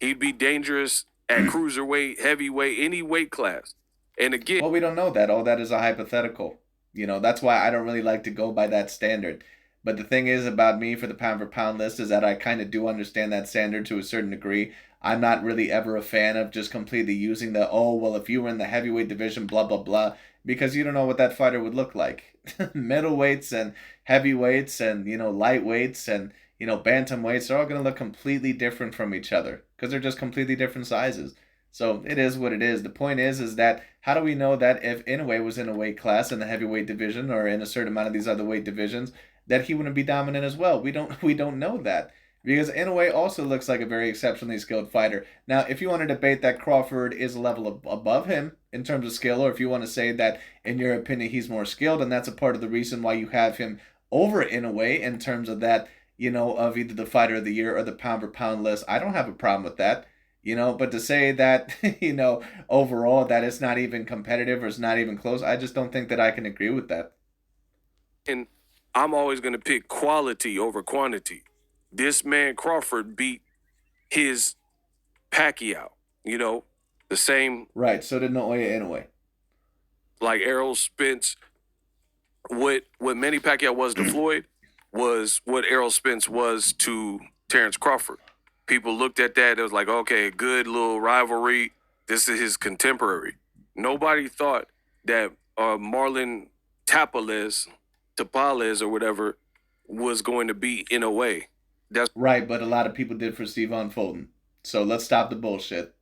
B: He'd be dangerous at cruiserweight, heavyweight, any weight class. And again,
A: Well, we don't know that. All that is a hypothetical. That's why I don't really like to go by that standard. But the thing is about me for the pound for pound list is that I kind of do understand that standard to a certain degree. I'm not really ever a fan of just completely using if you were in the heavyweight division, blah, blah, blah, because you don't know what that fighter would look like. Middleweights and heavyweights and, lightweights and, bantamweights are all going to look completely different from each other because they're just completely different sizes. So it is what it is. The point is that how do we know that if Inoue was in a weight class in the heavyweight division or in a certain amount of these other weight divisions, that he wouldn't be dominant as well? We don't know that, because Inoue also looks like a very exceptionally skilled fighter. Now, if you want to debate that Crawford is a level above him in terms of skill, or if you want to say that in your opinion he's more skilled, and that's a part of the reason why you have him over Inoue in terms of that, of either the Fighter of the Year or the pound for pound list, I don't have a problem with that. But to say that, overall that it's not even competitive or it's not even close, I just don't think that I can agree with that.
B: and I'm always going to pick quality over quantity. This man Crawford beat his Pacquiao, the same.
A: Right, so did Naoya Inoue.
B: Like Errol Spence, what Manny Pacquiao was to Floyd was what Errol Spence was to Terence Crawford. People looked at that, it was like, okay, good little rivalry. This is his contemporary. Nobody thought that Marlon Tapales or whatever was going to be in a way. That's
A: right, but a lot of people did for Stephon Fulton. So let's stop the bullshit.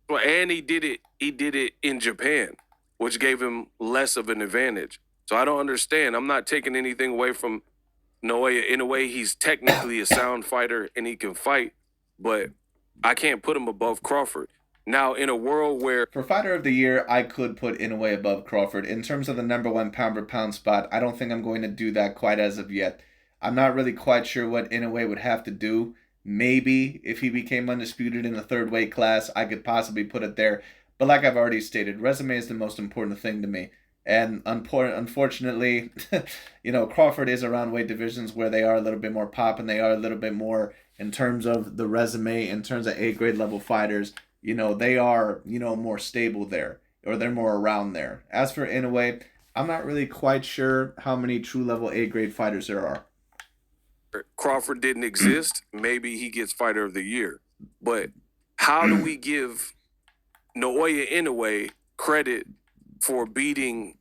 B: and he did it in Japan, which gave him less of an advantage. So I don't understand. I'm not taking anything away from Naoya. In a way, he's technically a sound fighter and he can fight, but I can't put him above Crawford. Now, in a world where
A: For Fighter of the Year, I could put Inoue above Crawford. In terms of the number one pound for pound spot, I don't think I'm going to do that quite as of yet. I'm not really quite sure what Inoue would have to do. Maybe if he became undisputed in the third weight class, I could possibly put it there. But like I've already stated, resume is the most important thing to me. And unfortunately, Crawford is around weight divisions where they are a little bit more pop and they are a little bit more in terms of the resume, in terms of A-grade level fighters. They are, more stable there, or they're more around there. As for Inoue, I'm not really quite sure how many true level A-grade fighters there are.
B: Crawford didn't exist, maybe he gets Fighter of the Year. But how do we give Naoya Inoue credit for beating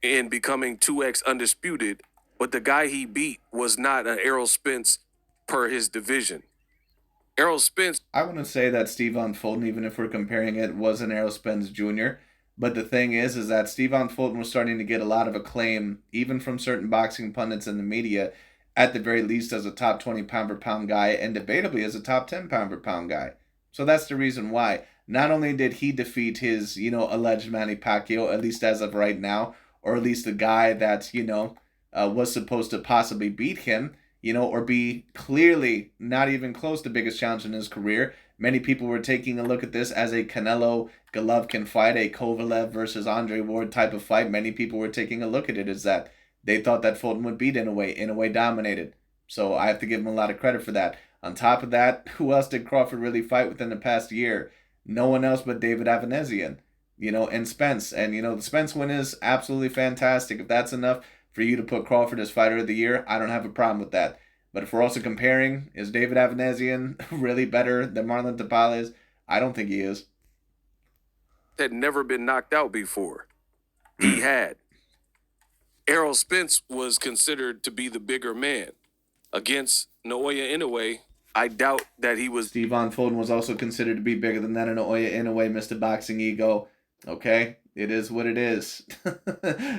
B: and becoming 2X undisputed, but the guy he beat was not an Errol Spence per his division? Errol Spence.
A: I wouldn't say that Steven Fulton, even if we're comparing it, was an Errol Spence Jr. But the thing is that Steven Fulton was starting to get a lot of acclaim, even from certain boxing pundits in the media, at the very least as a top 20 pound per pound guy, and debatably as a top 10 pound per pound guy. So that's the reason why. Not only did he defeat his, alleged Manny Pacquiao, at least as of right now, or at least the guy that, was supposed to possibly beat him, or be clearly not even close to the biggest challenge in his career. Many people were taking a look at this as a Canelo Golovkin fight, a Kovalev versus Andre Ward type of fight. Many people were taking a look at it as that. They thought that Fulton would beat Inoue. Inoue dominated. So I have to give him a lot of credit for that. On top of that, who else did Crawford really fight within the past year? No one else but David Avanesian, and Spence. And, the Spence win is absolutely fantastic. If that's enough for you to put Crawford as Fighter of the Year, I don't have a problem with that. But if we're also comparing, is David Avanesian really better than Marlon Tapales? I don't think he is.
B: Had never been knocked out before. He had. Errol Spence was considered to be the bigger man. Against Naoya Inoue, I doubt that he was.
A: Steven Fulton was also considered to be bigger than that. Naoya Inoue, Mr. Boxing Ego. Okay, it is what it is.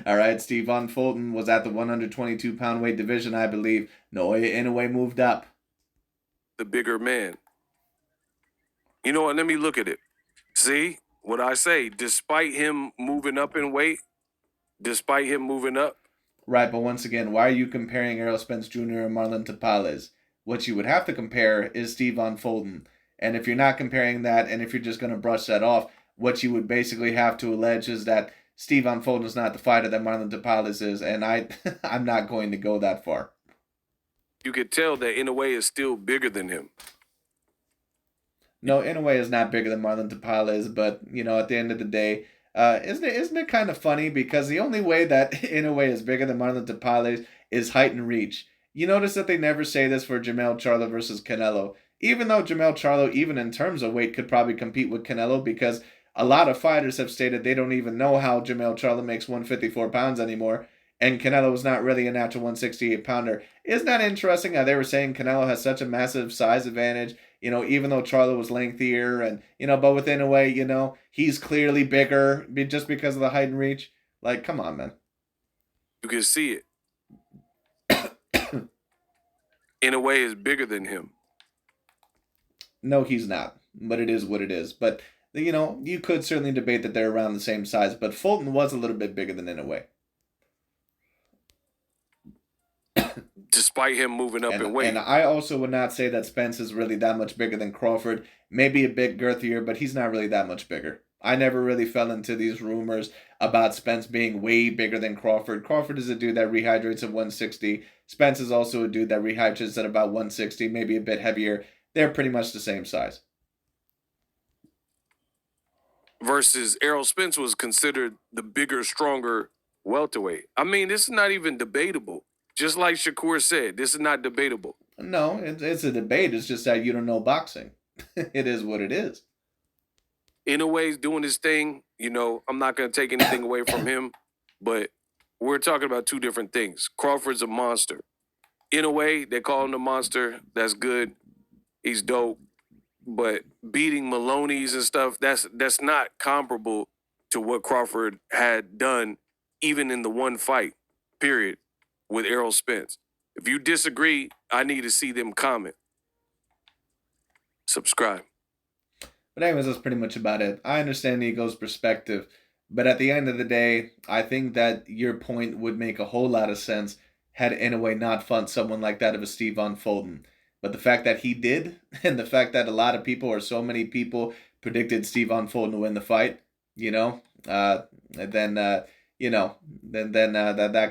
A: All right, Steven Fulton was at the 122-pound weight division, I believe. Naoya Inoue moved up.
B: The bigger man. You know what? Let me look at it. See what I say? Despite him moving up in weight,
A: Right, but once again, why are you comparing Errol Spence Jr. and Marlon Tapales? What you would have to compare is Steven Fulton. And if you're not comparing that, and if you're just going to brush that off, what you would basically have to allege is that Steven Fulton is not the fighter that Marlon Tapales is, and I'm not going to go that far.
B: You could tell that Inoue is still bigger than him.
A: No, Inoue is not bigger than Marlon Tapales, but, at the end of the day, isn't it kind of funny? Because the only way that Inoue is bigger than Marlon Tapales is height and reach. You notice that they never say this for Jermell Charlo versus Canelo. Even though Jermell Charlo, even in terms of weight, could probably compete with Canelo, because a lot of fighters have stated they don't even know how Jermell Charlo makes 154 pounds anymore, and Canelo is not really a natural 168-pounder. Isn't that interesting how they were saying Canelo has such a massive size advantage, even though Charlo was lengthier, and, but with Inoue, he's clearly bigger just because of the height and reach? Like, come on, man.
B: You can see it. Inoue is bigger than him.
A: No, he's not, but it is what it is. But, you could certainly debate that they're around the same size, but Fulton was a little bit bigger than Inoue.
B: Despite him moving up in weight.
A: And I also would not say that Spence is really that much bigger than Crawford. Maybe a bit girthier, but he's not really that much bigger. I never really fell into these rumors about Spence being way bigger than Crawford. Crawford is a dude that rehydrates at 160. Spence is also a dude that rehydrates at about 160, maybe a bit heavier. They're pretty much the same size.
B: Versus Errol Spence was considered the bigger, stronger welterweight. I mean, this is not even debatable. Just like Shakur said, this is not debatable.
A: No, it's a debate. It's just that you don't know boxing. It is what it is.
B: Inoue's doing his thing. I'm not going to take anything away from him, but we're talking about two different things. Crawford's a monster. Inoue, they call him the monster. That's good. He's dope. But beating Maloney's and stuff, that's not comparable to what Crawford had done, even in the one fight, period, with Errol Spence. If you disagree, I need to see them comment. Subscribe.
A: But anyways, that's pretty much about it. I understand Ego's perspective, but at the end of the day, I think that your point would make a whole lot of sense had Inoue not fought someone like that of a Steven Fulton. But the fact that he did, and the fact that a lot of people, or so many people, predicted Steven Fulton to win the fight, that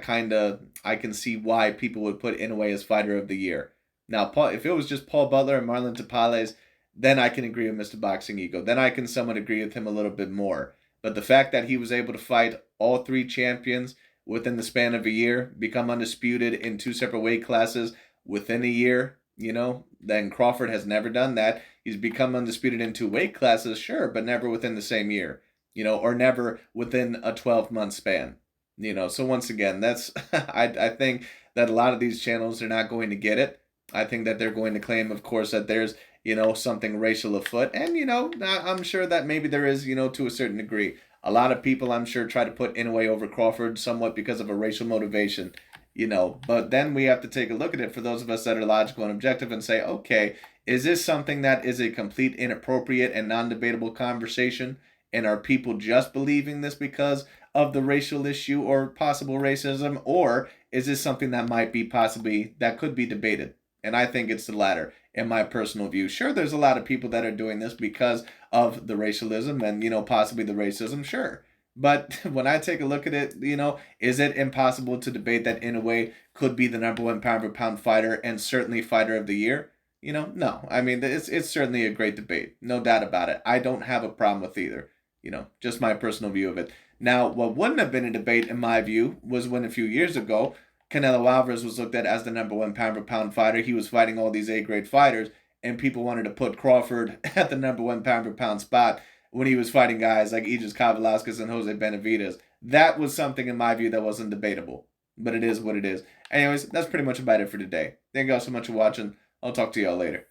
A: kind of, I can see why people would put Inoue as Fighter of the Year. Now, if it was just Paul Butler and Marlon Tapales, then I can agree with Mr. Boxing Ego. Then I can somewhat agree with him a little bit more. But the fact that he was able to fight all three champions within the span of a year, become undisputed in two separate weight classes, within a year, then Crawford has never done that. He's become undisputed in 2 weight classes, sure, but never within the same year, or never within a 12-month span. So once again, that's I think that a lot of these channels are not going to get it. I think that they're going to claim, of course, that there's, something racial afoot. And, I'm sure that maybe there is, to a certain degree. A lot of people, I'm sure, try to put Inoue over Crawford somewhat because of a racial motivation, But then we have to take a look at it for those of us that are logical and objective and say, okay, is this something that is a complete inappropriate and non-debatable conversation? And are people just believing this because of the racial issue or possible racism? Or is this something that might be possibly, that could be debated? And I think it's the latter, in my personal view. Sure, there's a lot of people that are doing this because of the racialism and, possibly the racism, sure. But when I take a look at it, is it impossible to debate that Inoue could be the number 1 pound-for-pound fighter and certainly fighter of the year? No. I mean, it's certainly a great debate. No doubt about it. I don't have a problem with either. Just my personal view of it. Now, what wouldn't have been a debate, in my view, was when a few years ago, Canelo Alvarez was looked at as the number 1 pound-for-pound fighter. He was fighting all these A-grade fighters, and people wanted to put Crawford at the number 1 pound-for-pound spot when he was fighting guys like Aegis Kavalaskas and Jose Benavidez. That was something, in my view, that wasn't debatable. But it is what it is. Anyways, that's pretty much about it for today. Thank you all so much for watching. I'll talk to y'all later.